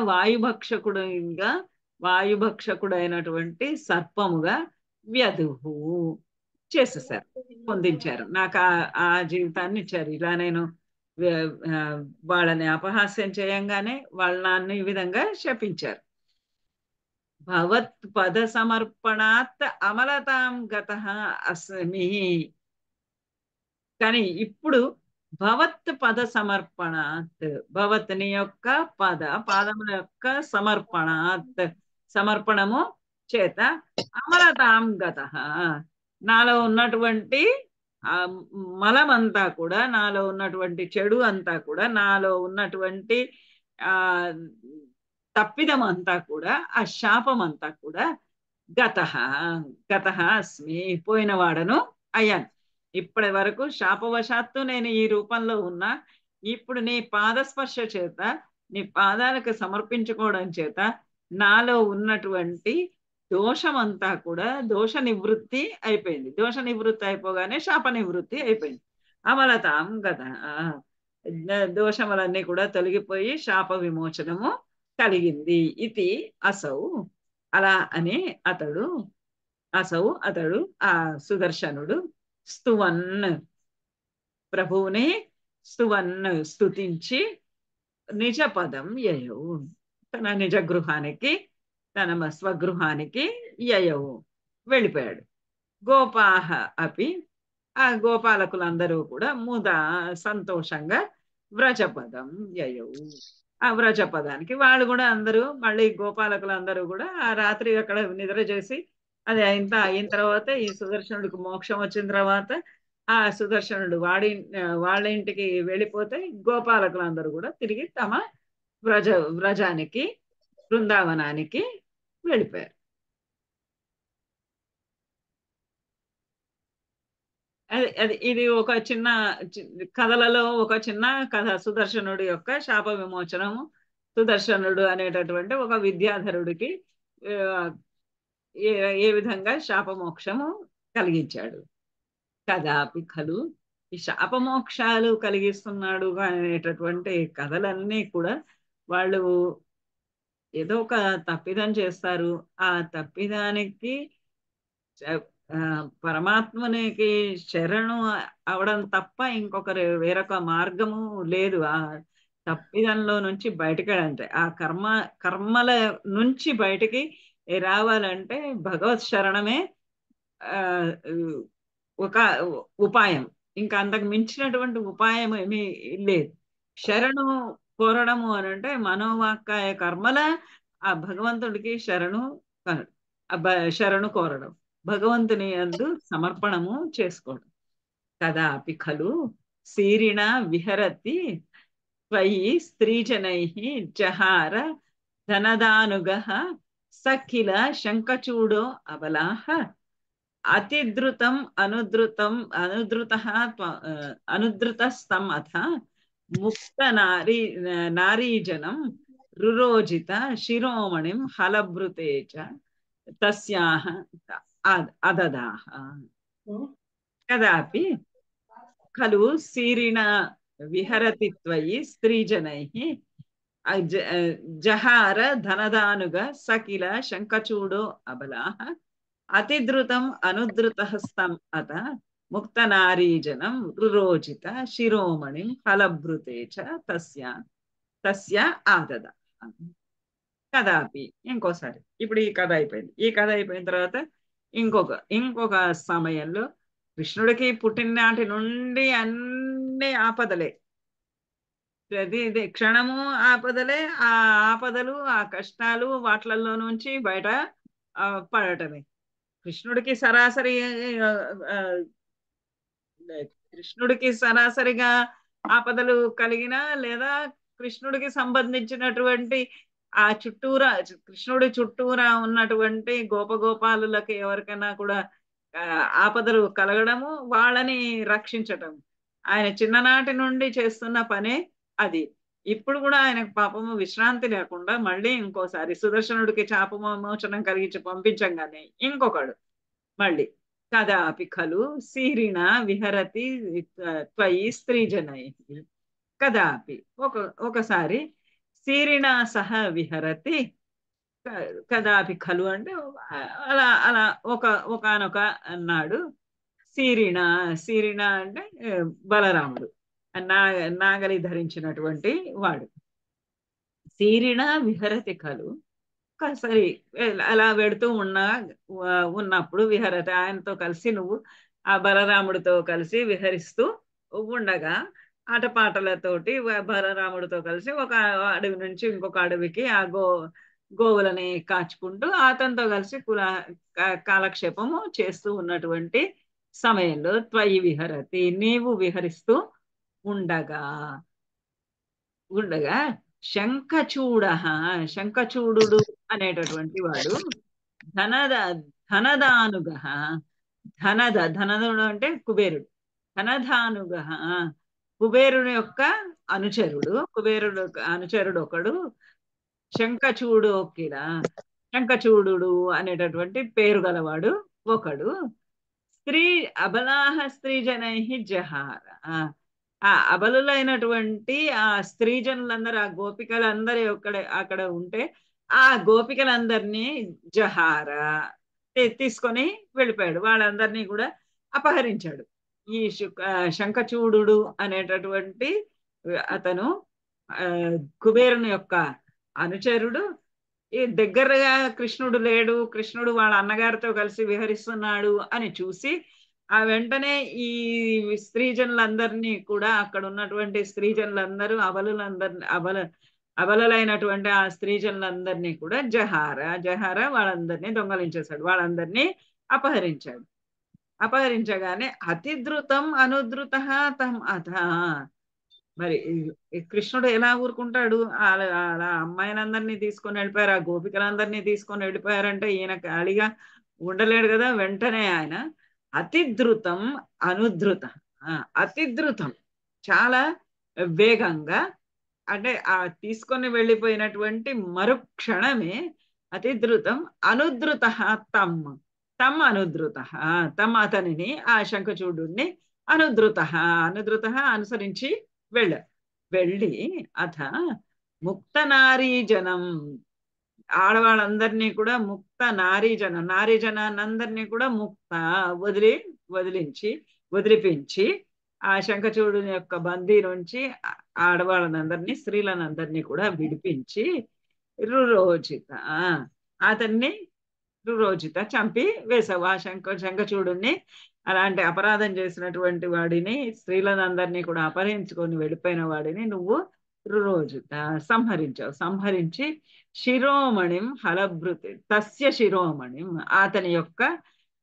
Speaker 2: వాయుభక్షకుడైనటువంటి సర్పముగా వ్యదుః చేసేసారు, పొందించారు. నాకు ఆ జీవితాన్ని ఇచ్చారు. ఇలా నేను వాళ్ళని అపహాస్యం చేయంగానే వాళ్ళ నన్ను ఈ విధంగా శపించారు. భవత్ పద సమర్పణాత్ అమలతాం గతః అస్మి. కానీ భవత్ పద సమర్పణాత్ భవత్ నీ యొక్క పాదముల యొక్క సమర్పణము చేత అమలతాం గతః నాలో ఉన్నటువంటి మలమంతా కూడా, నాలో ఉన్నటువంటి చెడు అంతా కూడా, నాలో ఉన్నటువంటి తప్పిదం అంతా కూడా, ఆ శాపం అంతా కూడా గతః అస్మి పోయినవాడను అయ్యాను. ఇప్పటి వరకు శాపవశాత్తు నేను ఈ రూపంలో ఉన్నా, ఇప్పుడు నీ పాదస్పర్శ చేత నీ పాదాలకు సమర్పించుకోవడం చేత నాలో ఉన్నటువంటి దోషమంతా కూడా దోష నివృత్తి అయిపోయింది. దోష నివృత్తి అయిపోగానే శాప నివృత్తి అయిపోయింది. అమలతాం గతః దోషములన్నీ కూడా తొలగిపోయి శాప విమోచనము కలిగింది. ఇది అసౌ అలా అని అతడు అసౌ అతడు ఆ సుదర్శనుడు స్తువన్ ప్రభువుని స్తువన్ స్తుతించి నిజ పదం యయౌ తన నిజ గృహానికి తన స్వగృహానికి యయౌ వెళ్ళిపోయాడు. గోపాహ అపి ఆ గోపాలకులందరూ కూడా ముదా సంతోషంగా వ్రజపదం యయౌ ఆ వ్రజపదానికి వాళ్ళు కూడా అందరూ మళ్ళీ గోపాలకులందరూ కూడా ఆ రాత్రి అక్కడ నిద్ర చేసి అది అయిన తర్వాత ఈ సుదర్శనుడికి మోక్షం వచ్చిన తర్వాత ఆ సుదర్శనుడు వాళ్ళ ఇంటికి వెళ్ళిపోతే గోపాలకులందరూ కూడా తిరిగి తమ వ్రజ వ్రజానికి బృందావనానికి వెళ్ళిపోయారు. అది అది ఇది ఒక చిన్న కథలలో ఒక చిన్న కథ. సుదర్శనుడి యొక్క శాప విమోచనము. సుదర్శనుడు అనేటటువంటి ఒక విద్యాధరుడికి ఆ, ఏ ఏ విధంగా శాపమోక్షము కలిగించాడు. కదాపి ఖలు ఈ శాపమోక్షాలు కలిగిస్తున్నాడు అనేటటువంటి కథలన్నీ కూడా వాళ్ళు ఏదో ఒక తప్పిదం చేస్తారు. ఆ తప్పిదానికి ఆ, పరమాత్మనికి శరణు అవడం తప్ప వేరొక మార్గము లేదు. ఆ తప్పిదంలో నుంచి బయటకెళ్ళాలంటే ఆ కర్మల నుంచి బయటికి రావాలంటే భగవత్ శరణమే ఆ ఒక ఉపాయం. ఇంకా అంతకు మించినటువంటి ఉపాయం ఏమీ లేదు. శరణు కోరడము అని అంటే మనోవాక్కాయ కర్మల ఆ భగవంతుడికి శరణు కోరడం, భగవంతుని యందు సమర్పణము చేసుకోవడం. కదాపి ఖలు శీరిణ విహరతి త్వయి స్త్రీజనైః జహార ధనదానుగః సఖిల శంఖచూడో అబలాః అతిద్రుతం అనుద్రుతస్తం అథ ముక్త నారీజనం రురోజిత శిరోమణిం హలభృతే చ తస్యాః అదదాః. కదాపి ఖలు శీరిణ విహరతి త్వయి స్త్రీజనైః జహార ధనదానుగ సకిల శంఖచూడో అబలాః అతిద్రుతం అనుద్రుతహస్తం అత ముక్తనారీజనం రురోజిత శిరోమణిం ఫలభృతే చ తస్య ఆదద. కదాపి ఇంకోసారి. ఇప్పుడు ఈ కథ అయిపోయింది. ఈ కథ అయిపోయిన తర్వాత ఇంకొక సమయంలో కృష్ణుడికి పుట్టిననాటి నుండి అన్ని ఆపదలే, ప్రతి క్షణము ఆపదలే. ఆ ఆపదలు ఆ కష్టాలు వాటిల్లో నుంచి బయట పడటమే. కృష్ణుడికి సరాసరి ఆ, ఆ, కృష్ణుడికి సరాసరిగా ఆపదలు కలిగినా లేదా కృష్ణుడికి సంబంధించినటువంటి ఆ కృష్ణుడి చుట్టూరా ఉన్నటువంటి గోపగోపాలులకి ఎవరికైనా కూడా ఆ, ఆపదలు కలగడము, వాళ్ళని రక్షించటం ఆయన చిన్ననాటి నుండి చేస్తున్న పనే అది. ఇప్పుడు కూడా ఆయనకు పాపము విశ్రాంతి లేకుండా మళ్ళీ ఇంకోసారి సుదర్శనుడికి శాపమోచనం కలిగించి పంపించంగానే ఇంకొకడు మళ్ళీ కదాపి ఖలు శీరిణ విహరతి త్వయి స్త్రీజనై. కదాపి ఒకసారి శీరిణ సహ విహరతి. కదాపి ఖలు అంటే అలా అలా ఒకనొక అన్నాడు. శీరిణ అంటే బలరాముడు, నాగలి ధరించినటువంటి వాడు. శీరిణ విహరతి ఖలు. సరే అలా వెడుతూ ఉన్నప్పుడు విహరతి ఆయనతో కలిసి నువ్వు ఆ బలరాముడితో కలిసి విహరిస్తూ ఉండగా ఆటపాటలతోటి బలరాముడితో కలిసి ఒక అడవి నుంచి ఇంకొక అడవికి ఆ గోవులని కాచుకుంటూ అతనితో కలిసి కాలక్షేపము చేస్తూ ఉన్నటువంటి సమయంలో త్వయి విహరతి నీవు విహరిస్తూ ఉండగా శంఖచూడు అనేటటువంటి వాడు ధనదానుగ ధనదుడు అంటే కుబేరుడు. ధనధానుగ కుబేరుని యొక్క కుబేరుడు అనుచరుడు ఒకడు శంఖచూడు అనేటటువంటి పేరు గలవాడు ఒకడు అబలాహ స్త్రీజనై జహార. ఆ అబలులైనటువంటి ఆ స్త్రీజనులందరూ ఆ గోపికలందరూ అక్కడ ఉంటే ఆ గోపికలందరినీ జహార తీసుకొని వెళ్ళిపోయాడు. వాళ్ళందరినీ కూడా అపహరించాడు. ఈ శంఖచూడు అనేటటువంటి అతను కుబేరుని యొక్క అనుచరుడు. ఈ దగ్గరగా కృష్ణుడు లేడు, కృష్ణుడు వాళ్ళ అన్నగారితో కలిసి విహరిస్తున్నాడు అని చూసి ఆ వెంటనే ఈ స్త్రీజనులందరినీ కూడా, అక్కడ ఉన్నటువంటి స్త్రీజనులందరూ అబలలైనటువంటి ఆ స్త్రీజనులందరినీ కూడా జహార వాళ్ళందరినీ దొంగలించేశాడు, వాళ్ళందరినీ అపహరించాడు. అపహరించగానే అతిధృతం అనుధృత తం అథ. మరి కృష్ణుడు ఎలా ఊరుకుంటాడు? అలా అమ్మాయిలందరినీ తీసుకొని వెళ్ళిపోయారు, ఆ గోపికలందరినీ తీసుకొని వెళ్ళిపోయారంటే ఈయన ఖాళీగా ఉండలేడు కదా. వెంటనే ఆయన అతిధృతం అనుధృత, అతిధృతం చాలా వేగంగా, అంటే ఆ తీసుకొని వెళ్ళిపోయినటువంటి మరుక్షణమే అతిధృతం అనుధృత తమ్ అనుధృత తమ్ అతనిని, ఆ శంఖచూడుని అనుధృత అనుసరించి వెళ్ళి అథ ముక్త నారీజనం, ఆడవాళ్ళందరినీ కూడా ముక్త నారీజనాన్నందరినీ కూడా వదిలిపించి ఆ శంఖచూడుని యొక్క బందీ నుంచి ఆడవాళ్ళనందరినీ, స్త్రీలనందరినీ కూడా విడిపించి రురోచిత, అతన్ని రురోచిత చంపి వేసావు. ఆ శంఖచూడుని, అలాంటి అపరాధం చేసినటువంటి వాడిని, స్త్రీలనందరినీ కూడా అపహరించుకొని వెళ్ళిపోయిన వాడిని నువ్వు రురోచిత సంహరించి శిరోమణిం హలభృతి తస్య శిరోమణిం, అతని యొక్క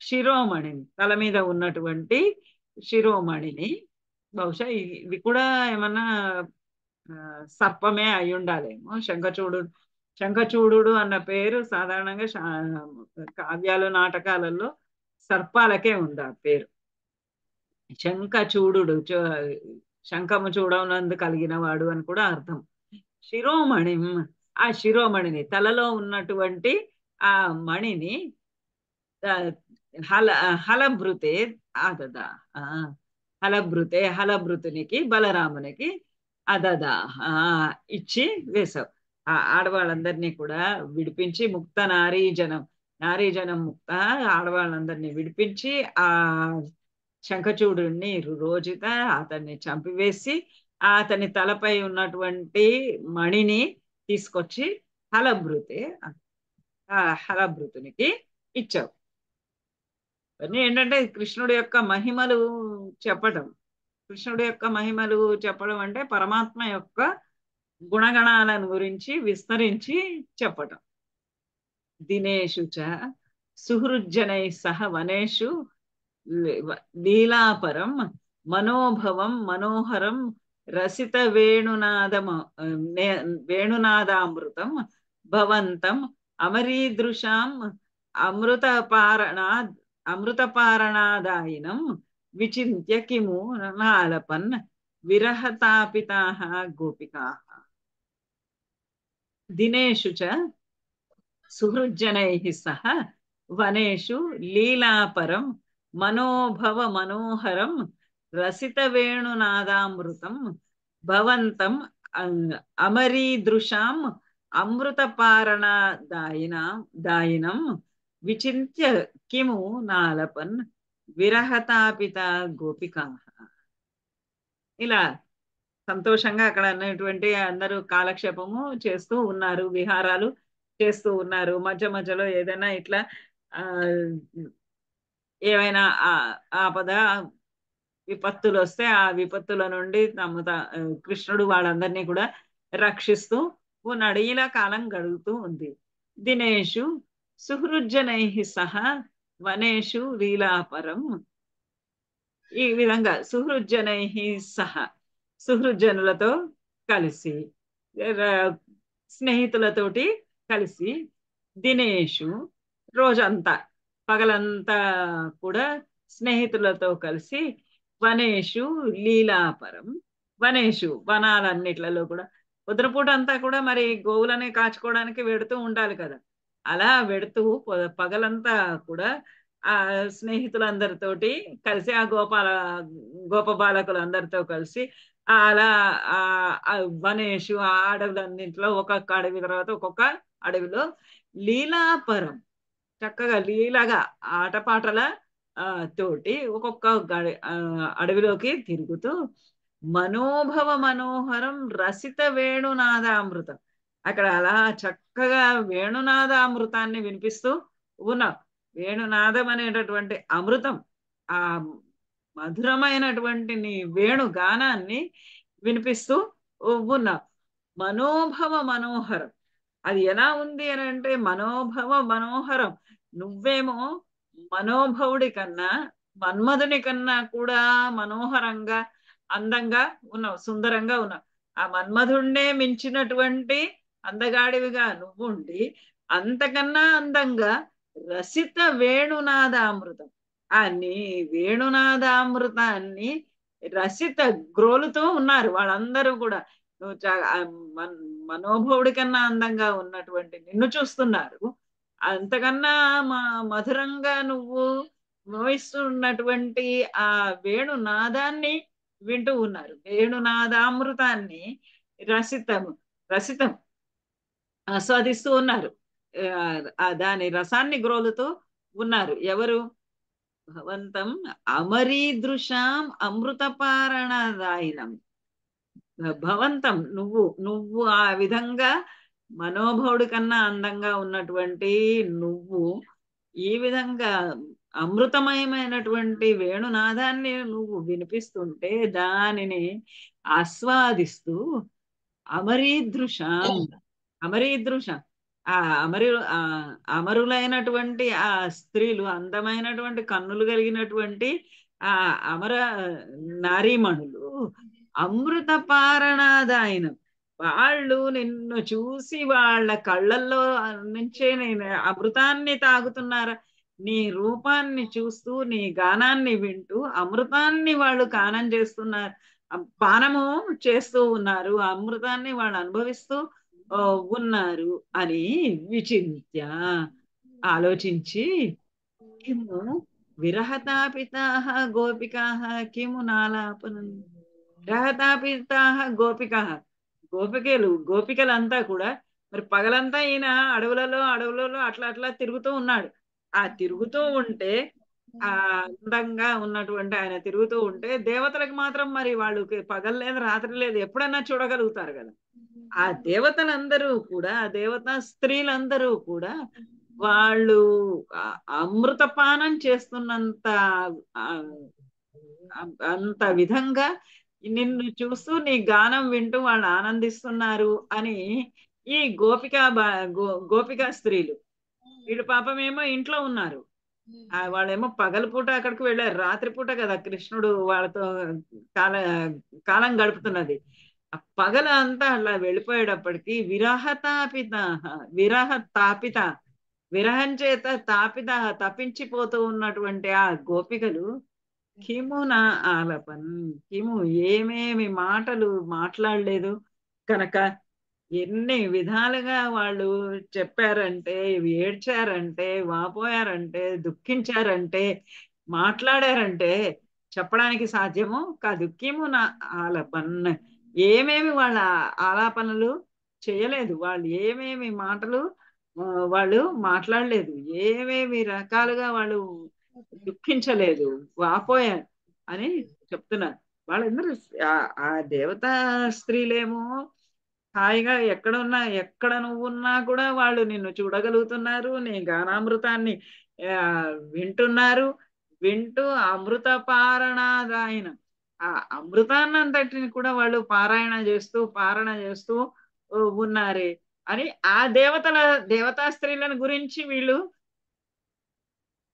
Speaker 2: శిరోమణిం, తల మీద ఉన్నటువంటి శిరోమణిని, బహుశా ఇది కూడా ఏమన్నా సర్పమే అయి ఉండాలేమో. శంఖచూడు అన్న పేరు సాధారణంగా కావ్యాలు, నాటకాలలో సర్పాలకే ఉంది ఆ పేరు. శంఖచూడు, శంఖము చూడనందు కలిగిన వాడు అని కూడా అర్థం. శిరోమణి, ఆ శిరోమణిని, తలలో ఉన్నటువంటి ఆ మణిని హలభృతే అదద, హలభృతునికి, బలరామునికి అదదా ఇచ్చి వేశావు. ఆ ఆడవాళ్ళందరినీ కూడా విడిపించి ముక్త నారీజనం ముక్త, ఆడవాళ్ళందరినీ విడిపించి ఆ శంఖచూడుని రోజుత అతన్ని చంపివేసి అతని తలపై ఉన్నటువంటి మణిని తీసుకొచ్చి హలభృతునికి ఇచ్చావు. ఇవన్నీ ఏంటంటే కృష్ణుడి యొక్క మహిమలు చెప్పటం. కృష్ణుడి యొక్క మహిమలు చెప్పడం అంటే పరమాత్మ యొక్క గుణగణాలను గురించి విస్తరించి చెప్పటం. దినేషు చ సుహృజ్జనై సహ వనేషు లీలాపరం మనోభవం మనోహరం రసిత వేణునాదామృతం భవంతం అమరీదృశాం అమృతపారణాదాయినం విచింత్య కిము నాలపన్ విరహతాపితాః గోపికాః. దినేషు చ సుహృజ్జనైః సహ వనేషు లీలాపరం మనోభవ మనోహరం రసిత వేణునాదామృతం భవంతం అమరీదృశాం అమృతపారణాదాయినం విచింత్య కిము నాలపన్ విరహతాపిత గోపికాః. ఇలా సంతోషంగా అక్కడ అన్నటువంటి అందరూ కాలక్షేపము చేస్తూ ఉన్నారు, విహారాలు చేస్తూ ఉన్నారు. మధ్య మధ్యలో ఏదైనా ఇట్లా ఏమైనా ఆపద విపత్తులు వస్తే ఆ విపత్తుల నుండి కృష్ణుడు వాళ్ళందరినీ కూడా రక్షిస్తూ ఉన్నాడు. ఇలా కాలం గడుగుతూ ఉంది. దినేషు సుహృజ్జనై సహ వనేషు లీలాపరం. ఈ విధంగా సుహృజ్జనై సహ, సుహృజ్జనులతో కలిసి, స్నేహితులతోటి కలిసి, దినేషు రోజంతా పగలంతా కూడా స్నేహితులతో కలిసి, వనేషు లీలాపరం, వనేషు వనాలన్నిట్లలో కూడా పొద్దునపూట అంతా కూడా మరి గోవులని కాచుకోవడానికి వెడుతూ ఉండాలి కదా. అలా వెడుతూ పగలంతా కూడా ఆ స్నేహితులందరితోటి కలిసి, ఆ గోప బాలకులందరితో కలిసి అలా వనేషు ఆ అడవులన్నింటిలో ఒక్కొక్క అడవి తర్వాత ఒక్కొక్క అడవిలో లీలాపరం, చక్కగా లీలగా ఆటపాటల తోటి ఒక్కొక్క అడవిలోకి తిరుగుతూ మనోభవ మనోహరం రసిత వేణునాదామృతం, అక్కడ అలా చక్కగా వేణునాదామృతాన్ని వినిపిస్తూ ఉన్నాం. వేణునాదం అనేటటువంటి అమృతం, ఆ మధురమైనటువంటి నీ వేణు గానాన్ని వినిపిస్తూ ఉన్నాం. మనోభవ మనోహరం, అది ఎలా ఉంది అని అంటే మనోభవ మనోహరం, నువ్వేమో మనోభవుడి కన్నా మన్మధుని కన్నా కూడా మనోహరంగా అందంగా ఉన్నావు, సుందరంగా ఉన్నావు. ఆ మన్మధుణ్ణే మించినటువంటి అందగాడివిగా నువ్వుండి అంతకన్నా అందంగా రసిత వేణునాదామృతం, ఆ నీ వేణునాదామృతాన్ని రసిత గ్రోలుతూ ఉన్నారు వాళ్ళందరూ కూడా. నువ్వు మనోభవుడి కన్నా అందంగా ఉన్నటువంటి నిన్ను చూస్తున్నారు, అంతకన్నా మధురంగా నువ్వు మోయిస్తున్నటువంటి ఆ వేణునాదాన్ని వింటూ ఉన్నారు. వేణునాదామృతాన్ని రసితం రసితం ఆస్వాదిస్తూ ఉన్నారు. దాని రసాన్ని గ్రోలుతూ ఉన్నారు. ఎవరు? భవంతం అమరీదృశాం అమృతపారణదాయినం. భవంతం నువ్వు నువ్వు ఆ విధంగా మనోభవుడి కన్నా అందంగా ఉన్నటువంటి నువ్వు ఈ విధంగా అమృతమయమైనటువంటి వేణునాదాన్ని నువ్వు వినిపిస్తుంటే దానిని ఆస్వాదిస్తూ అమరీదృశం అమరీదృశం ఆ అమరులైనటువంటి ఆ స్త్రీలు, అందమైనటువంటి కన్నులు కలిగినటువంటి ఆ అమర నారీమణులు అమృత పారణాదాయనం, వాళ్ళు నిన్ను చూసి వాళ్ళ కళ్ళల్లో నుంచే నేను అమృతాన్ని తాగుతున్నారు. నీ రూపాన్ని చూస్తూ నీ గానాన్ని వింటూ అమృతాన్ని వాళ్ళు గానం చేస్తున్నారు, పానము చేస్తూ ఉన్నారు, అమృతాన్ని వాళ్ళు అనుభవిస్తూ ఉన్నారు అని విచింత్య ఆలోచించి కిము విరహతాపితాః గోపికాః కిము నాలాపనం. విరహతాపితాః గోపికాః, గోపికలంతా కూడా మరి పగలంతా ఈయన అడవులలో అట్లా అట్లా తిరుగుతూ ఉన్నాడు. ఆ తిరుగుతూ ఉంటే ఆ అందంగా ఉన్నటువంటి ఆయన తిరుగుతూ ఉంటే దేవతలకు మాత్రం మరి వాళ్ళకి పగలు లేదు రాత్రి లేదు, ఎప్పుడన్నా చూడగలుగుతారు కదా. ఆ దేవతలందరూ కూడా, ఆ దేవతా స్త్రీలందరూ కూడా వాళ్ళు అమృతపానం చేస్తున్నంత అంత విధంగా నిన్ను చూస్తూ నీ గానం వింటూ వాళ్ళు ఆనందిస్తున్నారు అని ఈ గోపికా స్త్రీలు, వీళ్ళు పాపమేమో ఇంట్లో ఉన్నారు. వాళ్ళేమో పగలపూట అక్కడికి వెళ్ళారు, రాత్రిపూట కదా కృష్ణుడు వాళ్ళతో కాల కాలం గడుపుతున్నది. ఆ పగల అంతా అలా వెళ్ళిపోయేటప్పటికి విరహ తాపిత, విరహం చేత తపించిపోతూ ఉన్నటువంటి ఆ గోపికలు కిము నా ఆలపన్, కిము ఏమేమి మాటలు మాట్లాడలేదు కనుక, ఎన్ని విధాలుగా వాళ్ళు చెప్పారంటే, ఏడ్చారంటే, వాపోయారంటే, దుఃఖించారంటే, మాట్లాడారంటే చెప్పడానికి సాధ్యమో కాదు. కిము నా ఆలపన్, ఏమేమి వాళ్ళ ఆలాపనలు చేయలేదు, వాళ్ళు ఏమేమి మాటలు వాళ్ళు మాట్లాడలేదు, ఏమేమి రకాలుగా వాళ్ళు దుఃఖించలేదు, వాపోయారు అని చెప్తున్నారు. వాళ్ళందరూ ఆ దేవతా స్త్రీలేమో హాయిగా ఎక్కడ నువ్వున్నా కూడా వాళ్ళు నిన్ను చూడగలుగుతున్నారు, నీ గానామృతాన్ని వింటున్నారు, వింటూ అమృత పారణాదాయన ఆ అమృతాన్నంతటిని కూడా వాళ్ళు పారణ చేస్తూ ఉన్నారే అని ఆ దేవతా స్త్రీలను గురించి వీళ్ళు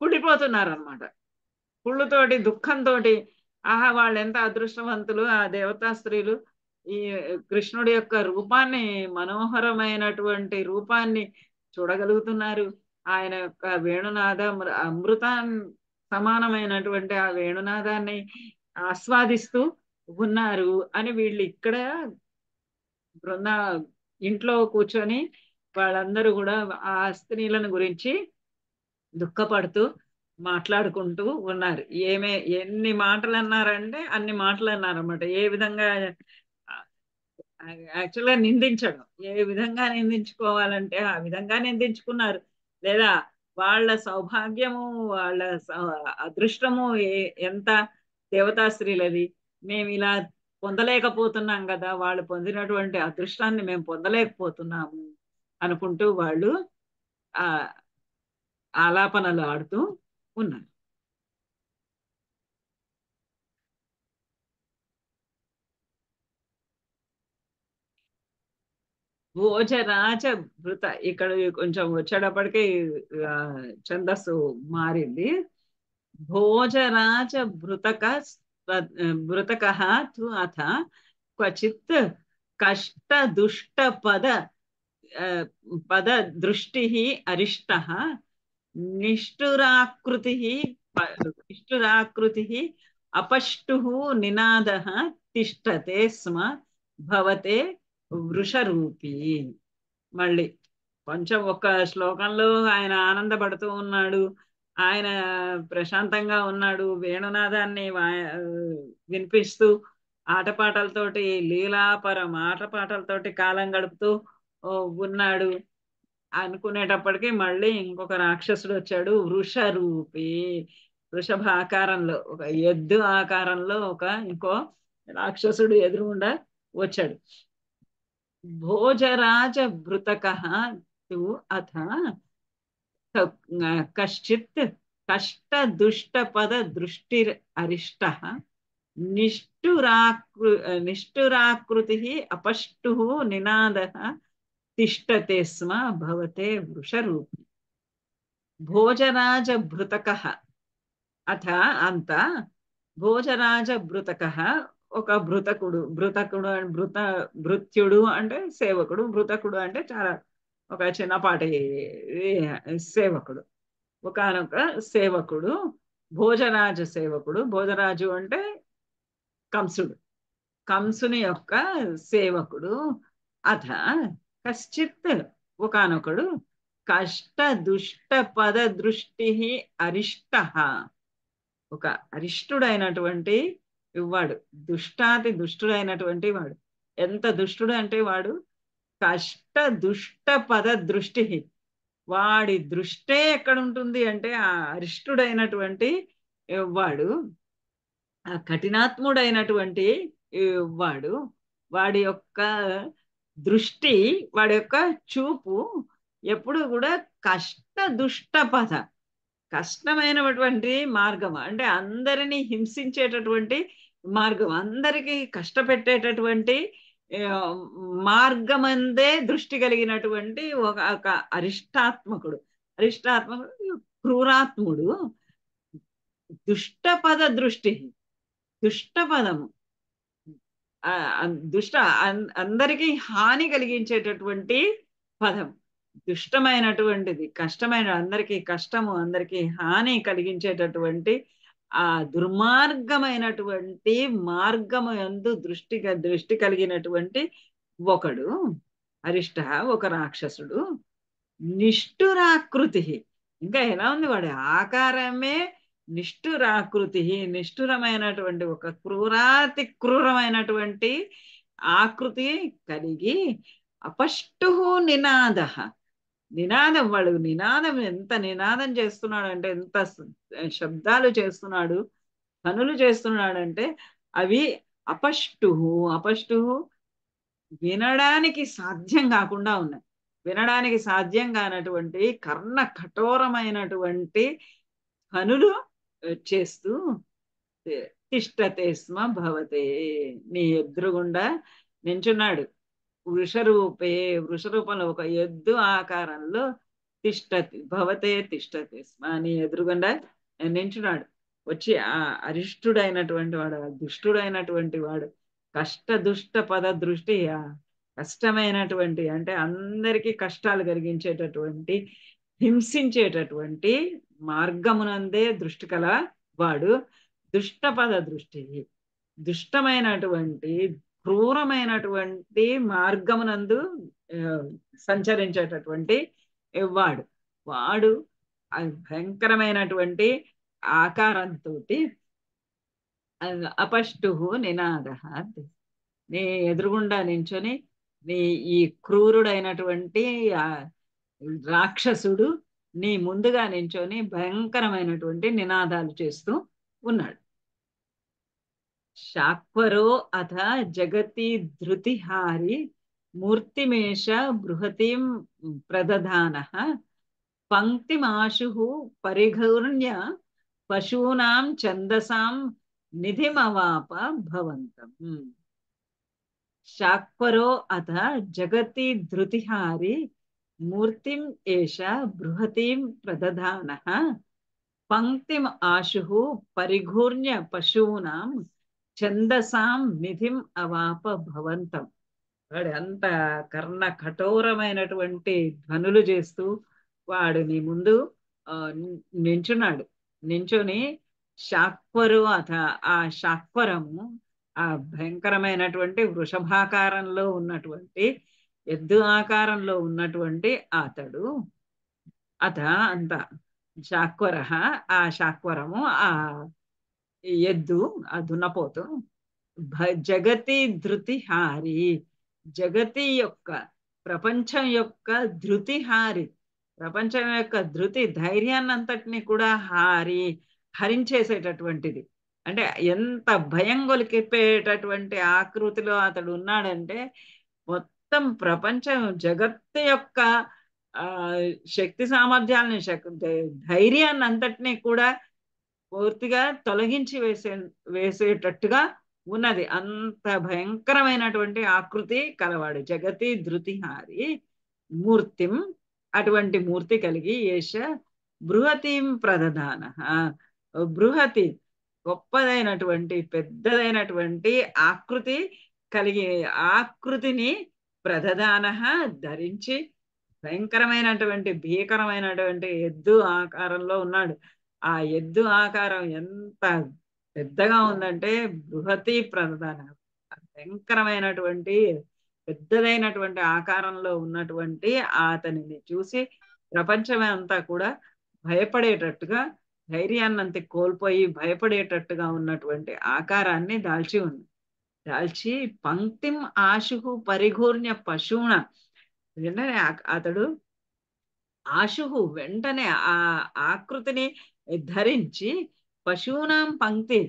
Speaker 2: కుళ్ళిపోతున్నారు అనమాట. కుళ్ళుతోటి దుఃఖంతో, ఆహా వాళ్ళు ఎంత అదృష్టవంతులు ఆ దేవతా స్త్రీలు, ఈ కృష్ణుడి యొక్క రూపాన్ని, మనోహరమైనటువంటి రూపాన్ని చూడగలుగుతున్నారు, ఆయన యొక్క అమృతం సమానమైనటువంటి ఆ వేణునాదాన్ని ఆస్వాదిస్తూ ఉన్నారు అని వీళ్ళు ఇక్కడ ఇంట్లో కూర్చొని వాళ్ళందరూ కూడా ఆ స్త్రీలను గురించి దుఃఖపడుతూ మాట్లాడుకుంటూ ఉన్నారు. ఎన్ని మాటలు అన్నారంటే అన్ని మాటలు అన్నారన్నమాట. ఏ విధంగా యాక్చువల్గా నిందించడం, ఏ విధంగా నిందించుకోవాలంటే ఆ విధంగా నిందించుకున్నారు. లేదా వాళ్ళ సౌభాగ్యము, వాళ్ళ అదృష్టము ఎంత దేవతా స్త్రీలది. మేము ఇలా పొందలేకపోతున్నాం కదా, వాళ్ళు పొందినటువంటి అదృష్టాన్ని మేము పొందలేకపోతున్నాము అనుకుంటూ వాళ్ళు ఆ ఆలాపనలు ఆడుతూ ఉన్నారు. భోజరాజ భృత, ఇక్కడ కొంచెం వచ్చేటప్పటికి ఆ, ఛందస్సు మారింది. భోజరాజ భృతక భృతక తు అథ క్వచిత్ కష్ట దుష్ట పద పద దృష్టి అరిష్ట నిష్ఠురాకృతి నిష్ఠురాకృతి అపష్టు నినాద తిష్టతే స్మ భవతే వృషరూపీ. మళ్ళీ కొంచెం ఒక శ్లోకంలో ఆయన ఆనందపడుతూ ఉన్నాడు, ఆయన ప్రశాంతంగా ఉన్నాడు, వేణునాదాన్ని వినిపిస్తూ ఆటపాటలతోటి లీలాపరం ఆటపాటలతోటి కాలం గడుపుతూ ఉన్నాడు అనుకునేటప్పటికి మళ్ళీ ఇంకొక రాక్షసుడు వచ్చాడు, వృషరూపి. వృషభ ఆకారంలో, ఒక ఎద్దు ఆకారంలో ఇంకో రాక్షసుడు ఎదురుగుండా వచ్చాడు. భోజరాజ భృతక తు అథ కశ్చిత్ కష్ట దుష్ట పద దృష్టి అరిష్ట నిష్ఠురాకృతి అపష్టు నినాద తిష్టతే స్మ భవతే వృషరూపి. భోజరాజ భృతక అథ అంత భోజరాజ భృతక, ఒక భృతకుడు. భృత్యుడు అంటే సేవకుడు, భృతకుడు అంటే చాలా ఒక చిన్నపాటి సేవకుడు, ఒకనొక సేవకుడు, భోజరాజు సేవకుడు. భోజరాజు అంటే కంసుడు, కంసుని యొక్క సేవకుడు. అథ కశ్చిత్ ఒకనొకడు కష్ట దుష్ట పద దృష్టి అరిష్ట, ఒక అరిష్టుడైనటువంటి వాడు, దుష్టాతి దుష్టుడైనటువంటి వాడు. ఎంత దుష్టుడు అంటే వాడు కష్ట దుష్ట పద దృష్టి, వాడి దృష్టే ఎక్కడ ఉంటుంది అంటే ఆ అరిష్టుడైనటువంటి వాడు, ఆ కఠినాత్ముడైనటువంటి వాడు, వాడి యొక్క దృష్టి, వాడి యొక్క చూపు ఎప్పుడు కూడా కష్ట దుష్ట పద, కష్టమైనటువంటి మార్గం అంటే అందరినీ హింసించేటటువంటి మార్గం, అందరికీ కష్టపెట్టేటటువంటి మార్గమందే దృష్టి కలిగినటువంటి ఒక అరిష్టాత్మకుడు. అరిష్టాత్మకుడు క్రూరాత్ముడు. దుష్టపద దృష్టి, దుష్టపదము దుష్ట అందరికీ హాని కలిగించేటటువంటి పదం, దుష్టమైనటువంటిది, కష్టమైన, అందరికీ కష్టము, అందరికీ హాని కలిగించేటటువంటి ఆ దుర్మార్గమైనటువంటి మార్గము యందు దృష్టి కలిగినటువంటి ఒకడు అరిష్ట, ఒక రాక్షసుడు. నిష్ఠురాకృతి, ఇంకా ఎలా ఉంది వాడి ఆకారమే నిష్ఠురాకృతి, నిష్ఠురమైనటువంటి ఒక క్రూరాతి క్రూరమైనటువంటి ఆకృతి కలిగి అపష్టు నినాద, నినాదం, వాడు నినాదం ఎంత నినాదం చేస్తున్నాడు అంటే, ఎంత శబ్దాలు చేస్తున్నాడు, పనులు చేస్తున్నాడంటే అవి అపష్టు, అపష్టు వినడానికి సాధ్యం కాకుండా ఉన్నాయి. వినడానికి సాధ్యం కానటువంటి కర్ణ కఠోరమైనటువంటి పనులు చేస్తూ తిష్టతే స్మ భవతే, నీ ఎదురుగుండా నించున్నాడు. వృషరూపే, వృషరూపంలో ఒక ఎద్దు ఆకారంలో తిష్టతి భవతే తిష్టతే స్మ, నీ ఎదురుగుండా నించున్నాడు. వచ్చి ఆ అరిష్టుడైనటువంటి వాడు, దుష్టుడైనటువంటి వాడు, కష్ట దుష్ట పద దృష్టి, కష్టమైనటువంటి అంటే అందరికీ కష్టాలు కలిగించేటటువంటి, హింసించేటటువంటి మార్గమునందే దృష్టి కల వాడు. దుష్టపద దృష్టి, దుష్టమైనటువంటి క్రూరమైనటువంటి మార్గమునందు సంచరించేటటువంటి వాడు. వాడు భయంకరమైనటువంటి ఆకారంతో అపష్టు నినాద, నీ ఎదురుగుండా నించొని, నీ ఈ క్రూరుడైనటువంటి రాక్షసుడు నీ ముందుగా నించొని భయంకరమైనటువంటి నినాదాలు చేస్తూ ఉన్నాడు. శాక్వరో అథ జగతి ధృతిహారి మూర్తిమేష బృహతిం ప్రదధానః పంక్తిమాశు పరిఘూర్ణ్య పశూనాం ఛందసాం నిధిమవాప భవంతం. శాక్వరో అథ జగతి ధృతిహారి మూర్తిం ఏష బృహతిం ప్రదధానః పంక్తిం ఆశు పరిఘూర్ణ్య పశూనాం ఛందసాం నిధిం అవాప భవంతం. వాడు అంత కర్ణ కఠోరమైనటువంటి ధ్వనులు చేస్తూ వాడు నీ ముందు నించున్నాడు. నించుని శాక్వరు అథ ఆ శాక్వరము ఆ భయంకరమైనటువంటి వృషభాకారంలో ఉన్నటువంటి ఎద్దు ఆకారంలో ఉన్నటువంటి అతడు అత అంత శాక్వర ఆ శాక్వరము ఆ ఎద్దు ఆ దున్నపోతు జగతి ధృతిహారి జగతి యొక్క ప్రపంచం యొక్క ధృతిహారి ప్రపంచం యొక్క ధృతి ధైర్యాన్ని అంతటిని కూడా హరించేసేటటువంటిది. అంటే ఎంత భయం గొలికిపోయేటటువంటి ఆకృతిలో అతడు ఉన్నాడంటే మొత్తం ప్రపంచం జగత్తు యొక్క శక్తి సామర్థ్యాలని ధైర్యాన్ని అంతటినీ కూడా పూర్తిగా తొలగించి వేసేటట్టుగా ఉన్నది. అంత భయంకరమైనటువంటి ఆకృతి కలవాడు జగతి ధృతిహారి మూర్తిం అటువంటి మూర్తి కలిగి ఏష బృహతిం ప్రదధాన బృహతి గొప్పదైనటువంటి పెద్దదైనటువంటి ఆకృతి కలిగి ఆకృతిని ప్రదధాన ధరించి భయంకరమైనటువంటి భీకరమైనటువంటి ఎద్దు ఆకారంలో ఉన్నాడు. ఆ ఎద్దు ఆకారం ఎంత పెద్దగా ఉందంటే బృహతి ప్రధాన భయంకరమైనటువంటి పెద్దదైనటువంటి ఆకారంలో ఉన్నటువంటి అతనిని చూసి ప్రపంచమే అంతా కూడా భయపడేటట్టుగా ధైర్యాన్నంత కోల్పోయి భయపడేటట్టుగా ఉన్నటువంటి ఆకారాన్ని దాల్చి ఉంది. దాల్చి పంక్తిం ఆశు పరిఘూర్ణ్య పశువున వెంటనే అతడు ఆశు వెంటనే ఆ ఆకృతిని ధరించి పశువునాం పంక్తి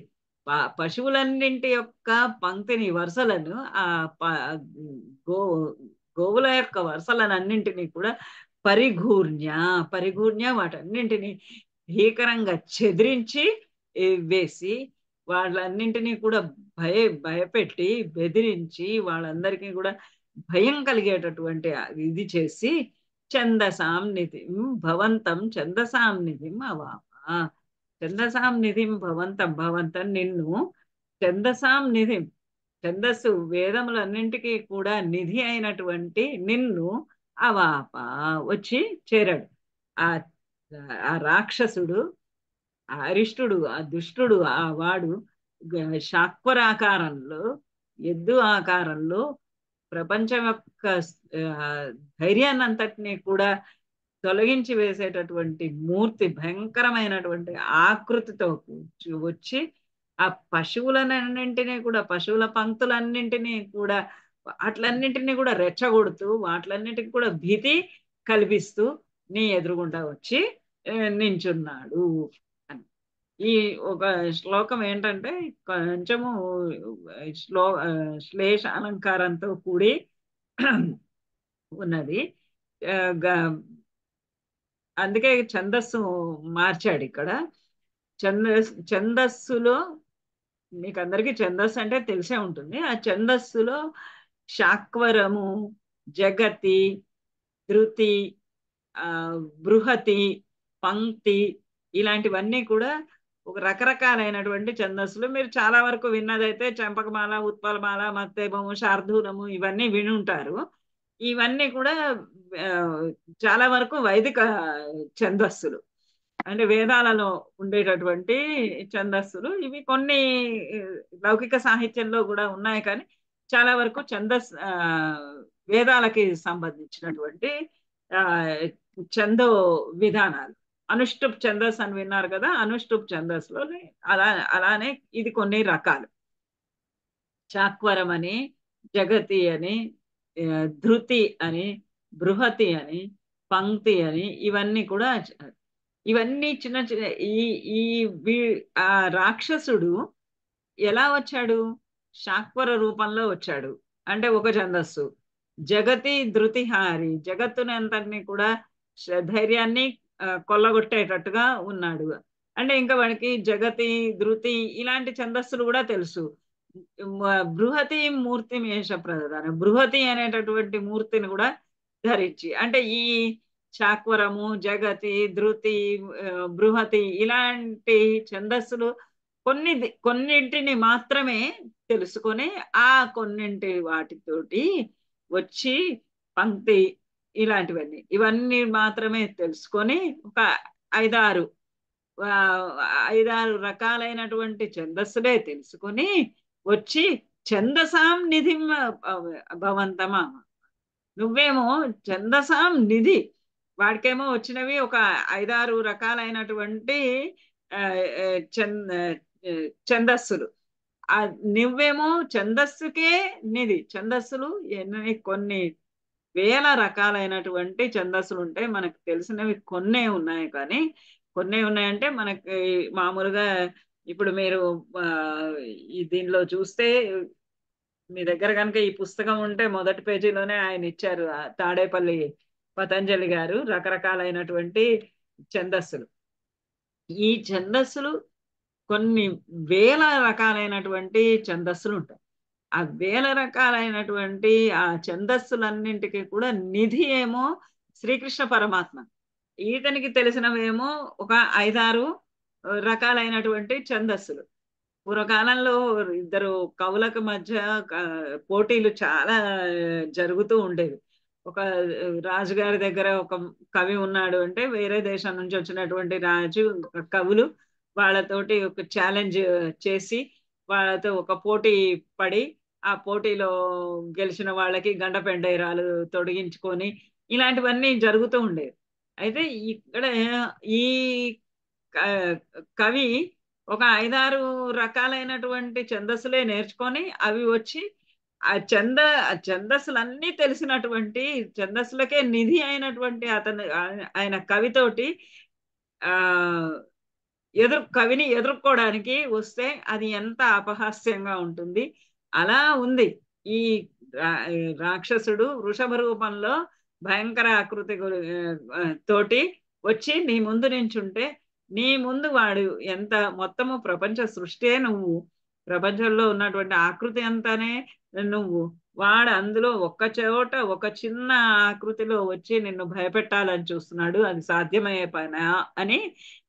Speaker 2: పశువులన్నింటి యొక్క పంక్తిని వరుసలను ఆ గోవుల యొక్క వరుసలనన్నింటినీ కూడా పరిఘూర్ణ్య వాటన్నింటినీ భీకరంగా చెదిరించి వేసి వాళ్ళన్నింటినీ కూడా భయపెట్టి బెదిరించి వాళ్ళందరికీ కూడా భయం కలిగేటటువంటి ఇది చేసి ఛందసాం నిధిం భవంతం ఛందసాం నిధిం అవాప ఛందసాం నిధిం భవంతం నిన్ను ఛందసాం నిధిం ఛందస్సు వేదములన్నింటికీ కూడా నిధి అయినటువంటి నిన్ను అవాప వచ్చి చేరాడు. ఆ రాక్షసుడు ఆ అరిష్టుడు ఆ దుష్టుడు ఆ వాడు శాక్వరాకారంలో ఎద్దు ఆకారంలో ప్రపంచం యొక్క ధైర్యాన్ని అంతటినీ కూడా తొలగించి వేసేటటువంటి మూర్తి భయంకరమైనటువంటి ఆకృతితో వచ్చి ఆ పశువులన్నింటినీ కూడా పశువుల పంక్తులన్నింటినీ కూడా వాటిలన్నింటినీ కూడా రెచ్చగొడుతూ వాటిలన్నింటికి కూడా భీతి కల్పిస్తూ నీ ఎదురుగుండా వచ్చి నించున్నాడు అని. ఈ ఒక శ్లోకం ఏంటంటే కొంచెము శ్లేష అలంకారంతో కూడి ఉన్నది. అందుకే ఛందస్సు మార్చాడు ఇక్కడ. ఛందస్సులో మీకు అందరికీ ఛందస్సు అంటే తెలిసే ఉంటుంది. ఆ ఛందస్సులో శాక్వరము జగతి ధృతి బృహతి పంక్తి ఇలాంటివన్నీ కూడా ఒక రకరకాలైనటువంటి ఛందస్సులు మీరు చాలా వరకు విన్నదైతే చంపకమాల ఉత్పలమాల మత్తేమము శార్దూలము ఇవన్నీ విని ఉంటారు. ఇవన్నీ కూడా చాలా వరకు వైదిక ఛందస్సులు అంటే వేదాలలో ఉండేటటువంటి ఛందస్సులు. ఇవి కొన్ని లౌకిక సాహిత్యంలో కూడా ఉన్నాయి కానీ చాలా వరకు వేదాలకి సంబంధించినటువంటి ఛందో విధానాలు. అనుష్టుప్ ఛందస్ అని విన్నారు కదా, అనుష్టుప్ ఛందస్లో అలానే ఇది కొన్ని రకాలు. చాక్వరం అని జగతి అని ధృతి అని బృహతి అని పంక్తి అని ఇవన్నీ కూడా ఇవన్నీ చిన్న చిన్న ఈ ఈ ఆ రాక్షసుడు ఎలా వచ్చాడు? శాక్వర రూపంలో వచ్చాడు. అంటే ఒక ఛందస్సు. జగతి ధృతిహారి, జగత్తుని అంతటినీ కూడా ధైర్యాన్ని కొల్లగొట్టేటట్టుగా ఉన్నాడు. అంటే ఇంకా వాడికి జగతి, ధృతి ఇలాంటి ఛందస్సులు కూడా తెలుసు. బృహతి మూర్తి మేష ప్రధాన, బృహతి అనేటటువంటి మూర్తిని కూడా ధరించి, అంటే ఈ చాక్వరము, జగతి, ధృతి, బృహతి ఇలాంటి ఛందస్సులు కొన్నింటిని మాత్రమే తెలుసుకొని ఆ కొన్నింటి వాటితోటి వచ్చి పంక్తి ఇవన్నీ మాత్రమే తెలుసుకొని ఒక ఐదారు రకాలైనటువంటి ఛందస్సులే తెలుసుకొని వచ్చి ఛందసాం నిధి భవంతమా, నువ్వేమో ఛందసాం నిధి, వాడికేమో వచ్చినవి ఒక 5-6 రకాలైనటువంటి ఛందస్సులు. నువ్వేమో ఛందస్సుకే నిధి. ఛందస్సులు కొన్ని వేల రకాలైనటువంటి ఛందస్సులు ఉంటాయి. మనకు తెలిసినవి కొన్నే ఉన్నాయి, కానీ కొన్నే ఉన్నాయంటే మనకి మామూలుగా ఇప్పుడు మీరు దీనిలో చూస్తే, మీ దగ్గర కనుక ఈ పుస్తకం ఉంటే మొదటి పేజీలోనే ఆయన ఇచ్చారు, తాడేపల్లి పతంజలి గారు, రకరకాలైనటువంటి ఛందస్సులు. ఈ ఛందస్సులు కొన్ని వేల రకాలైనటువంటి ఛందస్సులు ఉంటాయి. ఆ వేల రకాలైనటువంటి ఆ ఛందస్సులన్నింటికి కూడా నిధి ఏమో శ్రీకృష్ణ పరమాత్మ. ఈతనికి తెలిసినవేమో ఒక 5-6 రకాలైనటువంటి ఛందస్సులు. పూర్వకాలంలో ఇద్దరు కవులకు మధ్య పోటీలు చాలా జరుగుతూ ఉండేవి. ఒక రాజుగారి దగ్గర ఒక కవి ఉన్నాడు అంటే, వేరే దేశం నుంచి వచ్చినటువంటి కవులు వాళ్ళతోటి ఒక ఛాలెంజ్ చేసి వాళ్ళతో ఒక పోటీ పడి, ఆ పోటీలో గెలిచిన వాళ్ళకి గండపెండేరాలు తొడిగించుకొని ఇలాంటివన్నీ జరుగుతూ ఉండేవి. అయితే ఇక్కడ ఈ కవి ఒక 5-6 రకాలైనటువంటి ఛందస్సులే నేర్చుకొని అవి వచ్చి ఆ ఛందస్సులన్నీ తెలిసినటువంటి, ఛందస్సులకే నిధి అయినటువంటి ఆయన కవితోటి కవిని ఎదుర్కోవడానికి వస్తే అది ఎంత అపహాస్యంగా ఉంటుంది. అలా ఉంది ఈ రాక్షసుడు వృషభ రూపంలో భయంకర ఆకృతి తోటి వచ్చి నీ ముందు నించుంటే, నీ ముందు వాడు ఎంత మొత్తము ప్రపంచ సృష్టియే నువ్వు, ప్రపంచంలో ఉన్నటువంటి ఆకృతి అంతానే నువ్వు, వాడు అందులో ఒక్క చోట ఒక చిన్న ఆకృతిలో వచ్చి నిన్ను భయపెట్టాలని చూస్తున్నాడు, అది సాధ్యమయ్యే పని అని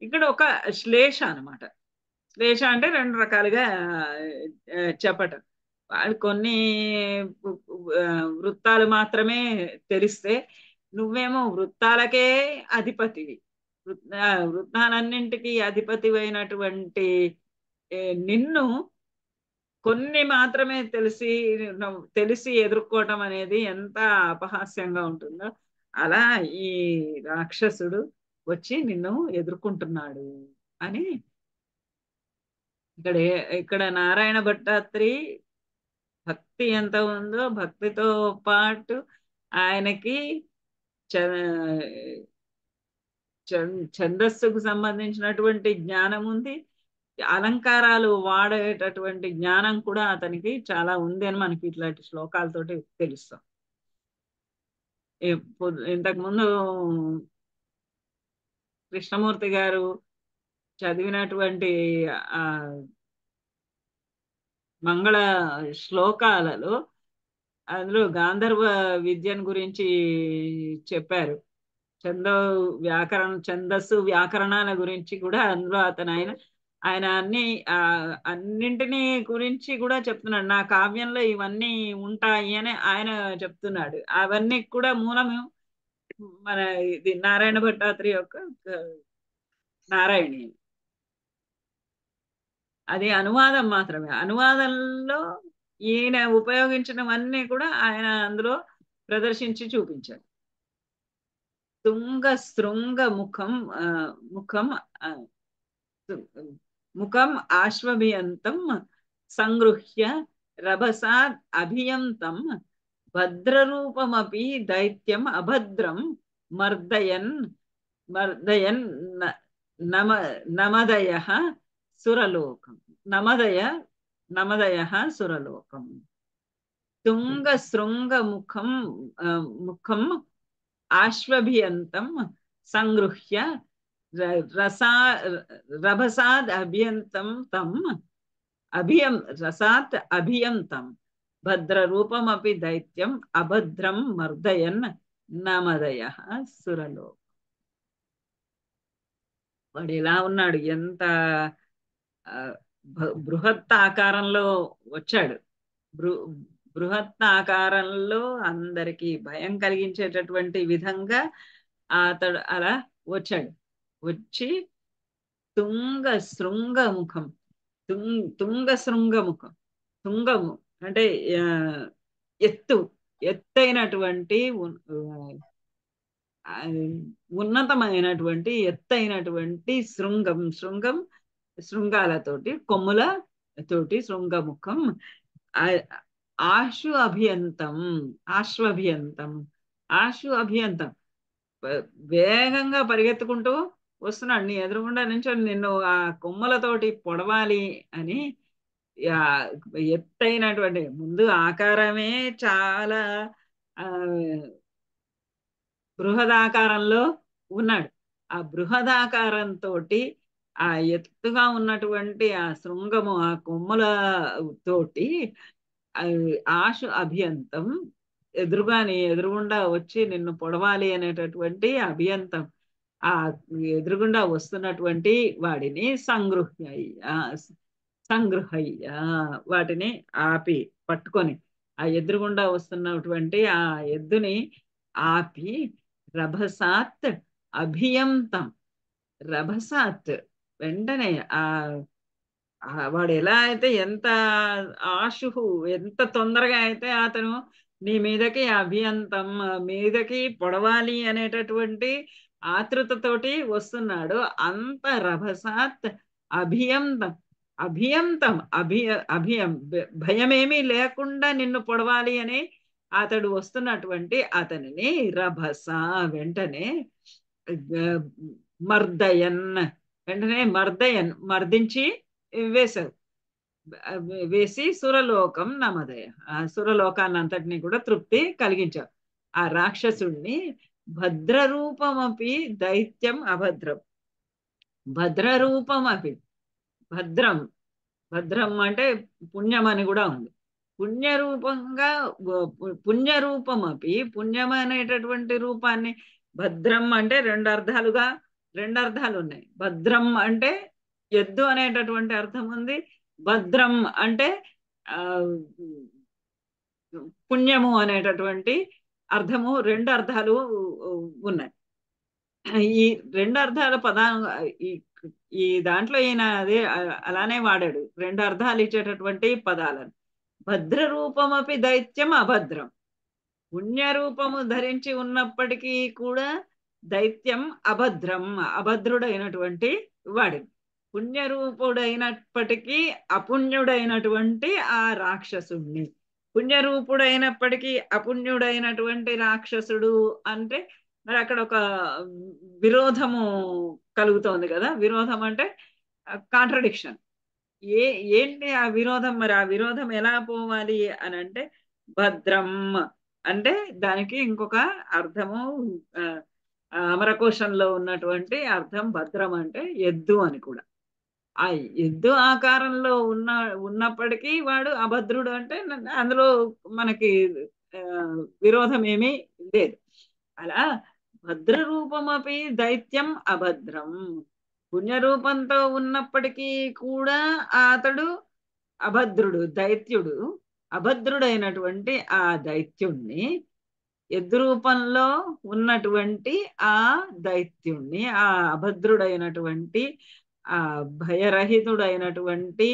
Speaker 2: ఇక్కడ ఒక శ్లేష అనమాట. శ్లేష అంటే 2 రకాలుగా చెప్పటం. వాడు కొన్ని వృత్తాలు మాత్రమే తెలిస్తే, నువ్వేమో వృత్తాలకే అధిపతివి, వృత్తాలన్నింటికి అధిపతివైనటువంటి నిన్ను కొన్ని మాత్రమే తెలిసి ఎదుర్కోవటం అనేది ఎంత అపహాస్యంగా ఉంటుందో, అలా ఈ రాక్షసుడు వచ్చి నిన్ను ఎదుర్కొంటున్నాడు అని ఇక్కడ నారాయణ భట్టాత్రి భక్తి ఎంత ఉందో, భక్తితో పాటు ఆయనకి ఛందస్సుకు సంబంధించినటువంటి జ్ఞానం ఉంది, అలంకారాలు వాడేటటువంటి జ్ఞానం కూడా అతనికి చాలా ఉంది అని మనకి ఇట్లాంటి శ్లోకాలతోటి తెలుస్తాం. ఇంతకుముందు కృష్ణమూర్తి గారు చదివినటువంటి ఆ మంగళ శ్లోకాలలో అందులో గాంధర్వ విద్యను గురించి చెప్పారు. ఛందస్సు వ్యాకరణాల గురించి కూడా అందులో ఆయన అన్నింటినీ గురించి కూడా చెప్తున్నాడు. నా కావ్యంలో ఇవన్నీ ఉంటాయి అని ఆయన చెప్తున్నాడు. అవన్నీ కూడా మూలము మన ఇది నారాయణ భట్టాత్రి యొక్క నారాయణి. అది అనువాదం మాత్రమే. అనువాదంలో ఈయన ఉపయోగించినవన్నీ కూడా ఆయన అందులో ప్రదర్శించి చూపించారు. తుంగ శృంగ ముఖం ఆశ్వభియంతం సంగృహ్య రభసాద్ అభియంతం భద్రరూపమపి దైత్యం అభద్రం మర్దయన్ మర్దయన్ నమ నమదయః సురలోకం. నమదయః సురలోకం. తుంగశృంగముఖం ముఖం ఆశ్వభియంతం సంగృహ్య రభసాద్ అభియంతం రసాత్ అభియంతం భద్రరూపమపి దైత్యం అభద్రం మర్దయన్ నమదయః సురలోకం. వాడు ఎలా ఉన్నాడు, ఎంత బృహత్ ఆకారంలో వచ్చాడు. బృహత్ ఆకారంలో అందరికీ భయం కలిగించేటటువంటి విధంగా అతడు అలా వచ్చాడు. వచ్చి తుంగశృంగముఖం, తుంగశృంగముఖం, తుంగము అంటే ఎత్తైనటువంటి ఉన్నతమైనటువంటి ఎత్తైనటువంటి శృంగం శృంగాలతోటి, కొమ్ముల తోటి శృంగముఖం. ఆశు అభియంతం వేగంగా పరిగెత్తుకుంటూ వస్తున్నాడు. నీ ఎదురుగుండా నుంచి నిన్ను ఆ కొమ్మలతోటి పొడవాలి అని ఎత్తైనటువంటి, ముందు ఆకారమే చాలా బృహదాకారంలో ఉన్నాడు. ఆ బృహదాకారంతో ఆ ఎత్తుగా ఉన్నటువంటి ఆ శృంగము, ఆ కొమ్మల తోటి ఆశు అభియంతం, ఎదురుగుండా వచ్చి నిన్ను పొడవాలి అనేటటువంటి అభియంతం, ఆ ఎదురుగుండా వస్తున్నటువంటి వాడిని సంగృహయ్య వాటిని ఆపి పట్టుకొని, ఆ ఎదురుగుండా వస్తున్నటువంటి ఆ ఎద్దుని ఆపి రభసాత్ అభియంతం, రభసాత్ వెంటనే వాడు ఎలా అయితే, ఎంత ఆశుహు, ఎంత తొందరగా అయితే అతను నీ మీదకి అభియంతం, మీదకి పొడవాలి అనేటటువంటి ఆతృతతోటి వస్తున్నాడు, అంత రభసాత్ అభియంతం భయమేమీ లేకుండా నిన్ను పొడవాలి అని అతడు వస్తున్నటువంటి అతనిని రభస వెంటనే మర్దించి వేసి సురలోకం నమదయ, ఆ సురలోకాన్ని అంతటినీ కూడా తృప్తి కలిగించావు. ఆ రాక్షసుడిని భద్రరూపమపి దైత్యం అభద్రం, భద్రరూపమపి, భద్రం అంటే పుణ్యం అని కూడా ఉంది. పుణ్యరూపమపి, పుణ్యం అనేటటువంటి రూపాన్ని, భద్రం అంటే రెండు అర్థాలు ఉన్నాయి. భద్రం అంటే ఎద్దు అనేటటువంటి అర్థం ఉంది, భద్రం అంటే పుణ్యము అనేటటువంటి అర్థము, రెండు అర్థాలు ఉన్నాయి. ఈ రెండు అర్థాల ఈ దాంట్లో ఈయన అదే అలానే వాడాడు, రెండు అర్థాలు ఇచ్చేటటువంటి పదాలను. భద్రరూపమపి దైత్యం అభద్రం, పుణ్యరూపము ధరించి ఉన్నప్పటికీ కూడా దైత్యం అభద్రుడైనటువంటి వాడిని. పుణ్యరూపుడైనప్పటికీ అపుణ్యుడైనటువంటి ఆ రాక్షసుడిని, పుణ్యరూపుడైనప్పటికీ అపుణ్యుడైనటువంటి రాక్షసుడు అంటే మరి అక్కడ ఒక విరోధము కలుగుతోంది కదా. విరోధం అంటే కాంట్రడిక్షన్. ఏంటి ఆ విరోధం? మరి ఆ విరోధం ఎలా పోవాలి అని అంటే, భద్రం అంటే దానికి ఇంకొక అర్థము, అమరకోశంలో ఉన్నటువంటి అర్థం భద్రం అంటే ఎద్దు అని కూడా. ఆ ఎద్దు ఆకారంలో ఉన్నప్పటికీ వాడు అభద్రుడు అంటే అందులో మనకి విరోధం ఏమీ లేదు. అలా భద్రరూపమపి దైత్యం అభద్రం, పుణ్యరూపంతో ఉన్నప్పటికీ కూడా అతడు అభద్రుడు, దైత్యుడు. అభద్రుడైనటువంటి ఆ దైత్యుణ్ణి, ఎద్దు రూపంలో ఉన్నటువంటి ఆ దైత్యుణ్ణి, ఆ అభద్రుడైనటువంటి ఆ భయరహితుడైనటువంటి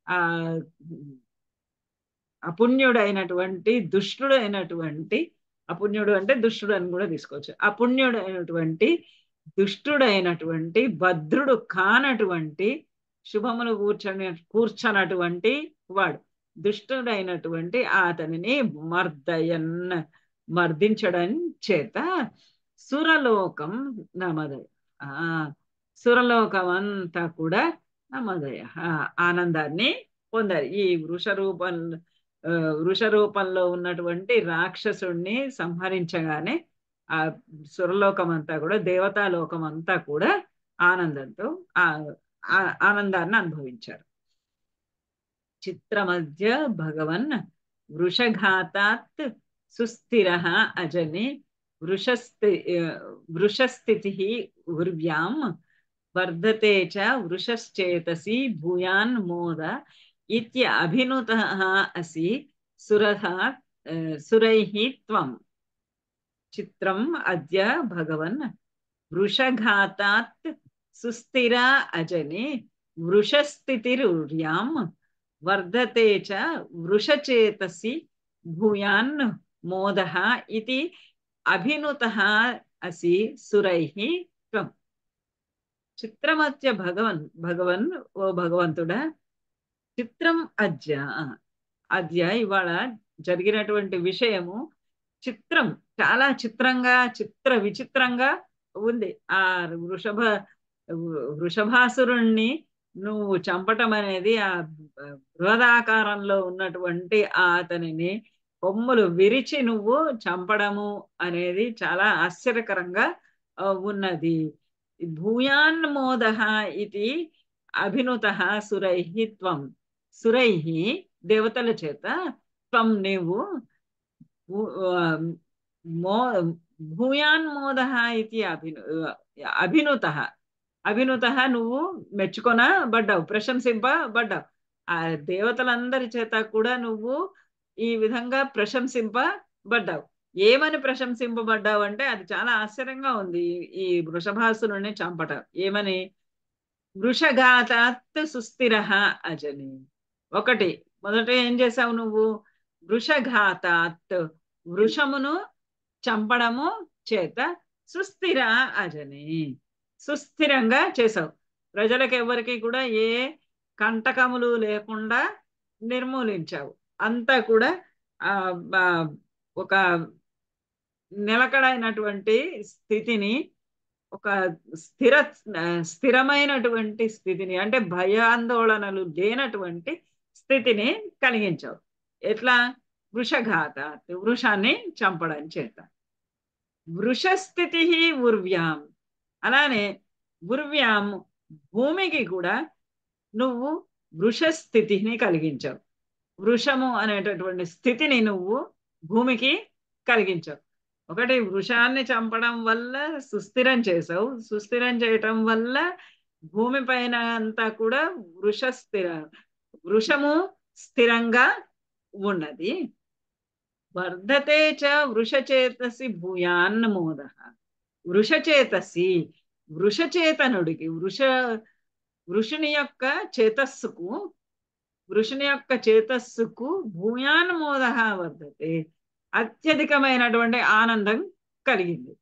Speaker 2: ఆ అపుణ్యుడైనటువంటి దుష్టుడైనటువంటి, అపుణ్యుడు అంటే దుష్టుడు అని కూడా తీసుకోవచ్చు, అపుణ్యుడైనటువంటి దుష్టుడైనటువంటి భద్రుడు కానటువంటి, శుభములు కూర్చనటువంటి వాడు, దుష్టుడైనటువంటి అతనిని మర్దించడం చేత సురలోకం నమదయ. ఆ సురలోకం అంతా కూడా నమదయ ఆనందాన్ని పొందారు. ఈ వృష రూపంలో ఉన్నటువంటి రాక్షసుణ్ణి సంహరించగానే ఆ సురలోకం అంతా కూడా, దేవతాలోకం అంతా కూడా ఆనందంతో ఆ ఆనందాన్ని అనుభవించారు. చిత్రమధ్య భగవన్ వృషఘాతాత్ సుస్థిర అజని వృషస్థితి ఉర్వ్యాం వర్ధతే చ వృషశ్చేతసి భూయాన్ మోద ఇత్య అభినుతః అసి సురైః త్వం. చిత్రం అద్య భగవన్ వృషఘాతాత్ సుస్థిర అజని వృషస్థితిరుర్యాం వర్ధతే చ వృషచేతసి భూయాన్ మోదః ఇతి అభినుతః అసి సురైః త్వం. చిత్రమత్య భగవన్ ఓ భగవంతుడా, చిత్రం అద్య ఇవాళ జరిగినటువంటి విషయము చిత్రం, చాలా చిత్రంగా, విచిత్రంగా ఉంది. ఆ వృషభాసురుణ్ణి నువ్వు చంపటం అనేది, ఆ బృహదాకారంలో ఉన్నటువంటి అతనిని కొమ్ములు విరిచి నువ్వు చంపడము అనేది చాలా ఆశ్చర్యకరంగా ఉన్నది. భూయాన్మోద ఇది అభినుతః సురైః త్వం. సురైః దేవతల చేత, త్వం నీవు, భూయాన్మోద ఇది అభినుతః. అభినుతః నువ్వు మెచ్చుకొనబడ్డావు, ప్రశంసింపబడ్డావు. ఆ దేవతలందరి చేత కూడా నువ్వు ఈ విధంగా ప్రశంసింపబడ్డావు. ఏమని ప్రశంసింపబడ్డావు అంటే అది చాలా ఆశ్చర్యంగా ఉంది. ఈ వృషభాసురుణ్ణి చంపటం ఏమని? వృషఘాతాత్ సుస్థిర అజని. ఒకటి, మొదట ఏం చేసావు నువ్వు? వృషఘాతాత్, వృషమును చంపడము చేత, సుస్థిర అజని, సుస్థిరంగా చేసావు. ప్రజలకు ఎవరికి కూడా ఏ కంటకములు లేకుండా నిర్మూలించావు. అంతా కూడా ఒక నిలకడైనటువంటి స్థితిని, ఒక స్థిరమైనటువంటి స్థితిని, అంటే భయాందోళనలు లేనటువంటి స్థితిని కలిగించావు. ఎట్లా? వృషఘాత, వృషాన్ని చంపడం చేత. వృషస్థితి ఉర్వ్యాం, అలానే ఉర్వ్యాం భూమికి కూడా నువ్వు వృషస్థితిని కలిగించావు. వృషము అనేటటువంటి స్థితిని నువ్వు భూమికి కలిగించావు. ఒకటి, వృషాన్ని చంపడం వల్ల సుస్థిరం చేసావు. సుస్థిరం చేయటం వల్ల భూమి పైన అంతా కూడా వృషము స్థిరంగా ఉన్నది. వర్ధతే చ వృషచేతసి భూయాన్ మోద. వృషచేతసి, వృషచేతనుడికి, వృషుని యొక్క చేతస్సుకు, భూయాన్ మోద వర్ధతే, అత్యధికమైనటువంటి ఆనందం కలిగింది.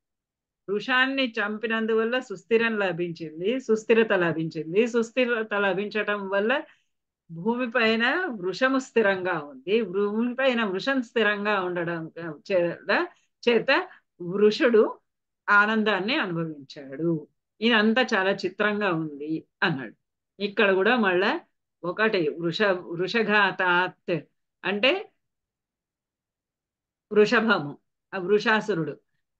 Speaker 2: వృషాన్ని చంపినందువల్ల సుస్థిరం లభించింది, సుస్థిరత లభించింది. సుస్థిరత లభించటం వల్ల భూమి పైన వృషము స్థిరంగా ఉంది. భూమి పైన వృషం స్థిరంగా ఉండడం చేత వృషుడు ఆనందాన్ని అనుభవించాడు. ఇదంతా చాలా చిత్రంగా ఉంది అన్నాడు. ఇక్కడ కూడా మళ్ళా ఒకటి, వృషఘాతాత్ అంటే వృషభము, ఆ వృషాసురుడు,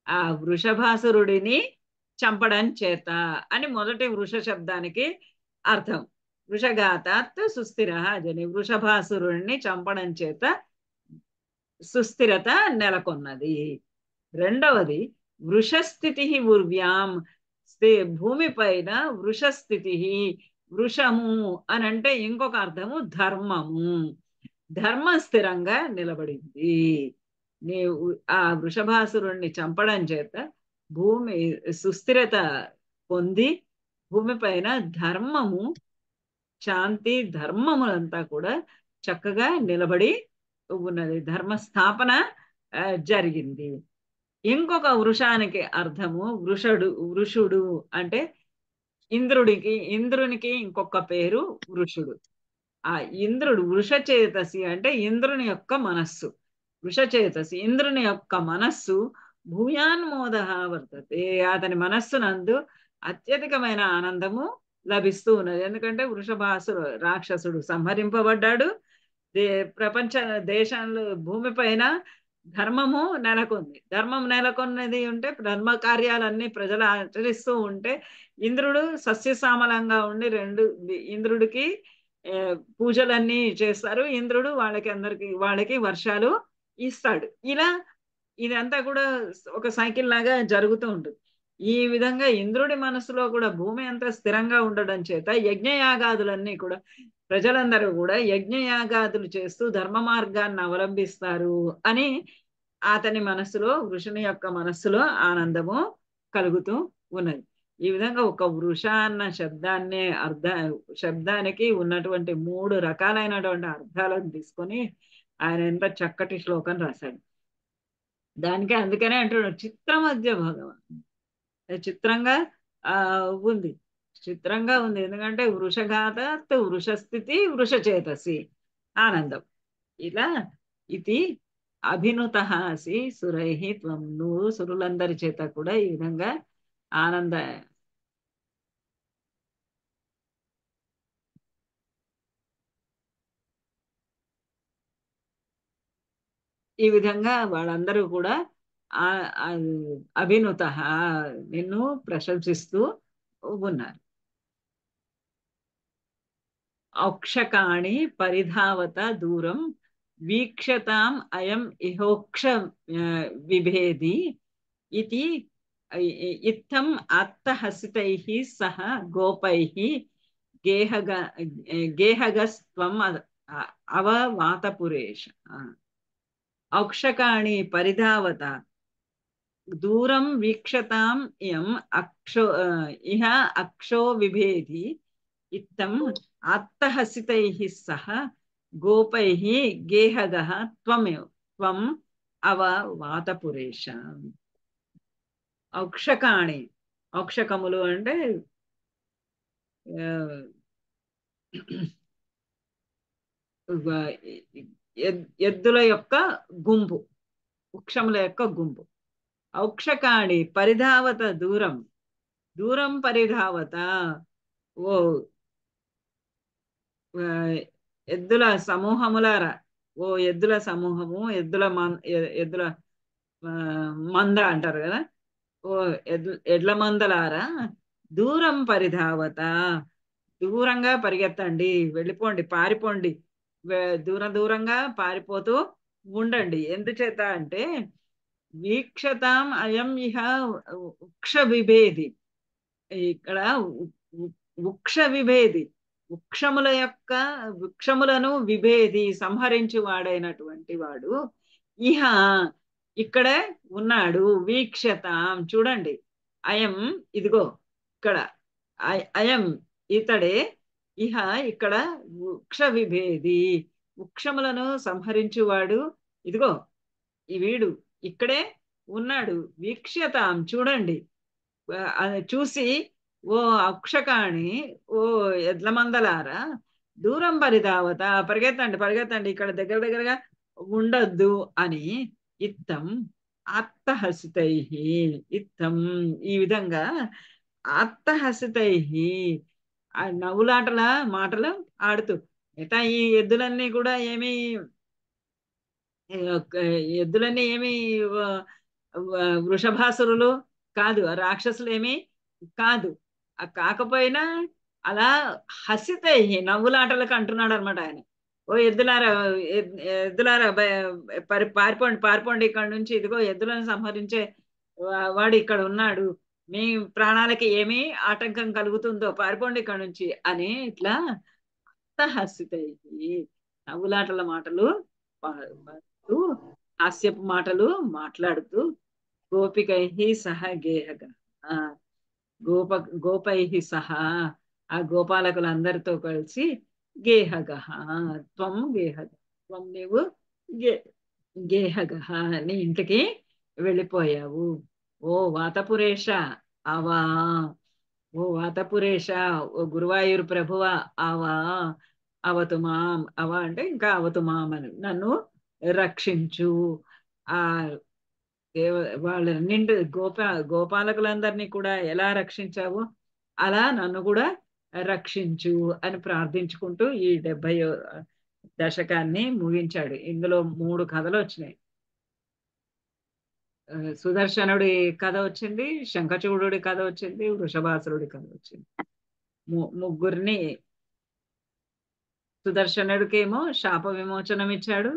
Speaker 2: ఆ వృషభాసురుడిని చంపడం చేత అని మొదటి వృష శబ్దానికి అర్థం. వృషఘాతాత్ సుస్థిర అజని, వృషభాసురుడిని చంపడం చేత సుస్థిరత నెలకొన్నది. రెండవది, వృషస్థితి ఉర్వ్యాం, భూమి పైన వృషస్థితి, వృషము అని అంటే ఇంకొక అర్థము ధర్మము, ధర్మం స్థిరంగా నిలబడింది. నీవు ఆ వృషభాసురుణ్ణి చంపడం చేత భూమి సుస్థిరత పొంది భూమి పైన ధర్మము, శాంతి, ధర్మములంతా కూడా చక్కగా నిలబడి ఉన్నది. ధర్మ స్థాపన జరిగింది. ఇంకొక వృషానికి అర్థము వృషుడు అంటే ఇంద్రునికి ఇంకొక పేరు వృషుడు. ఆ ఇంద్రుడు వృషచేతసి అంటే ఇంద్రుని యొక్క మనస్సు. వృషచేతసి ఇంద్రుని యొక్క మనస్సు భూయాన్మోద వర్తతే. అతని మనస్సునందు అత్యధికమైన ఆనందము లభిస్తూ ఉన్నది. ఎందుకంటే వృషభాసుడు రాక్షసుడు సంహరింపబడ్డాడు. ప్రపంచ దేశాలు భూమిపైన ధర్మము నెలకొంది. ధర్మం నెలకొన్నది ఉంటే ధర్మ కార్యాలన్నీ ప్రజలు ఆచరిస్తూ ఉంటే ఇంద్రుడు సస్యశ్యామలంగా ఉండి ఇంద్రుడికి పూజలన్నీ చేస్తారు. ఇంద్రుడు వాళ్ళకి వర్షాలు ఇస్తాడు. ఇలా ఇదంతా కూడా ఒక సైకిల్ లాగా జరుగుతూ ఉంటుంది. ఈ విధంగా ఇంద్రుడి మనసులో కూడా భూమి అంతా స్థిరంగా ఉండడం చేత యజ్ఞయాగాదులన్నీ కూడా ప్రజలందరూ కూడా యజ్ఞయాగాదులు చేస్తూ ధర్మ మార్గాన్ని అవలంబిస్తారు అని అతని మనస్సులో, వృషుని యొక్క మనస్సులో ఆనందము కలుగుతూ ఉన్నది. ఈ విధంగా ఒక వృష అన్న శబ్దానికి ఉన్నటువంటి 3 రకాలైనటువంటి అర్థాలను తీసుకొని ఆయన ఎంత చక్కటి శ్లోకం రాశాడు. దానికే అందుకనే అంటున్నాడు చిత్రమధ్య భగవాన్. చిత్రంగా ఉంది, చిత్రంగా ఉంది. ఎందుకంటే వృషఘాత వృషస్థితి వృషచేతసి ఆనందం. ఇలా ఇది అభినుత అసి సురై త్వం. నువ్వు సురులందరి చేత కూడా ఈ విధంగా ఆనంద ఈ విధంగా వాళ్ళందరూ కూడా అభినుత నిన్ను ప్రశంసిస్తూ ఉన్నారు. ఔక్షకాణి పరిధావత దూరం వీక్షతాం అయం ఇహోక్ష విభేది ఇది ఇత్థం అత్తహసితైః సహ గోపైః గేహగస్త్వం అవవాతపురేష. ఔక్షకాణి పరిధావత దూరం వీక్షతాం ఇయం ఇహ అక్షో విభేది ఇత్తం అత్తహసితైః సహ గోపైః గేహగః త్వం అవవాతపురేష. ఔక్షకాణి, ఔక్షకములు అంటే ఎద్దుల యొక్క గుంపు, వృక్షముల యొక్క గుంపు. ఔక్షకాణి పరిధావత దూరం, దూరం పరిధావత. ఓ ఎద్దుల సమూహములారా, ఓ ఎద్దుల సమూహము, ఎద్దుల మంద అంటారు కదా, ఓ ఎడ్ల మందలారా దూరం పరిధావత, దూరంగా పరిగెత్తండి, వెళ్ళిపోండి, పారిపోండి, దూరంగా పారిపోతూ ఉండండి. ఎందుచేత అంటే వీక్షతాం అయం ఇహ వృక్ష విభేది. ఇక్కడ వృక్ష విభేది, వృక్షములను విభేది సంహరించి వాడైనటువంటి వాడు ఇహ ఇక్కడ ఉన్నాడు. వీక్షతాం చూడండి, అయం ఇదిగో ఇక్కడ, అయం ఇతడే, ఇహ ఇక్కడ వృక్ష విభేది వృక్షములను సంహరించువాడు ఇదిగో ఈ వీడు ఇక్కడే ఉన్నాడు. వీక్షతాం చూడండి, చూసి ఓ అక్షకాణి, ఓ ఎడ్ల మందలారా దూరం పరిధావత పరిగెత్తండి, పరిగెత్తండి, ఇక్కడ దగ్గరగా ఉండద్దు అని ఇత్తం అత్తహసితై, ఇత్తం ఈ విధంగా అత్తహసితై ఆ నవ్వులాటల మాటలు ఆడుతూ. మిగతా ఈ ఎద్దులన్నీ కూడా ఏమి వృషభాసురులు కాదు, రాక్షసులు ఏమి కాదు. కాకపోయినా అలా హసితై నవ్వులాటలకు అంటున్నాడు అనమాట ఆయన. ఓ ఎద్దులారా పారిపోండి ఇక్కడ నుంచి, ఇదిగో ఎద్దులను సంహరించే వాడు ఇక్కడ ఉన్నాడు, మీ ప్రాణాలకి ఏమి ఆటంకం కలుగుతుందో పారిపోండి ఇక్కడ నుంచి అని ఇట్లా హసితై నవ్వులాటల మాటలు పాడుతూ, హాస్యపు మాటలు మాట్లాడుతూ గోపికై సహ గేహగ గోపై సహా ఆ గోపాలకులందరితో కలిసి గేహగ త్వం నీవు గేహగ నీ ఇంటికి వెళ్ళిపోయావు. ఓ వాతపురేష అవా, ఓ వాతపురేష, ఓ గురువాయూరు ప్రభువ అవా, అవతు మాం, అవ అంటే ఇంకా అవతు మాం అని, నన్ను రక్షించు. ఆ దేవ వాళ్ళ నిండు గోపాలకులందరినీ కూడా ఎలా రక్షించావో అలా నన్ను కూడా రక్షించు అని ప్రార్థించుకుంటూ ఈ 70 దశకాన్ని ముగించాడు. ఇందులో 3 కథలు వచ్చినాయి. సుదర్శనుడి కథ వచ్చింది, శంఖచూడుడి కథ వచ్చింది, వృషభాసురుడి కథ వచ్చింది. ముగ్గురిని సుదర్శనుడికేమో శాప విమోచనం ఇచ్చాడు,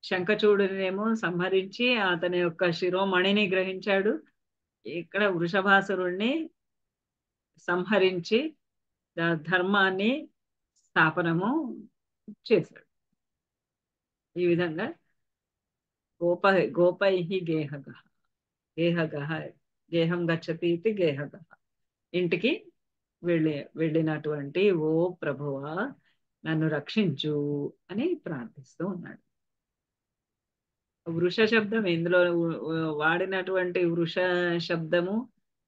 Speaker 2: శంఖచూడునేమో సంహరించి అతని యొక్క శిరోమణిని గ్రహించాడు, ఇక్కడ వృషభాసురుణ్ణి సంహరించి ధర్మాన్ని స్థాపనము చేశాడు. ఈ విధంగా గోపై గేహం గచ్చతి ఇది గేహగ, ఇంటికి వెళ్ళినటువంటి ఓ ప్రభువా నన్ను రక్షించు అని ప్రార్థిస్తూ ఉన్నాడు. వృష శబ్దం ఇందులో వాడినటువంటి వృష శబ్దము,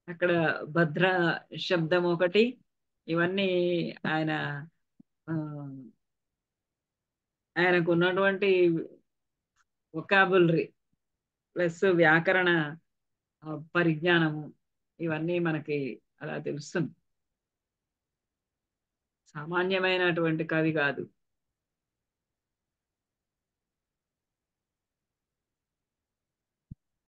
Speaker 2: అక్కడ భద్ర శబ్దం ఒకటి, ఇవన్నీ ఆయనకు ఉన్నటువంటి వొకాబులరీ ప్లస్ వ్యాకరణ పరిజ్ఞానము ఇవన్నీ మనకి అలా తెలుస్తుంది. సామాన్యమైనటువంటి కవి కాదు.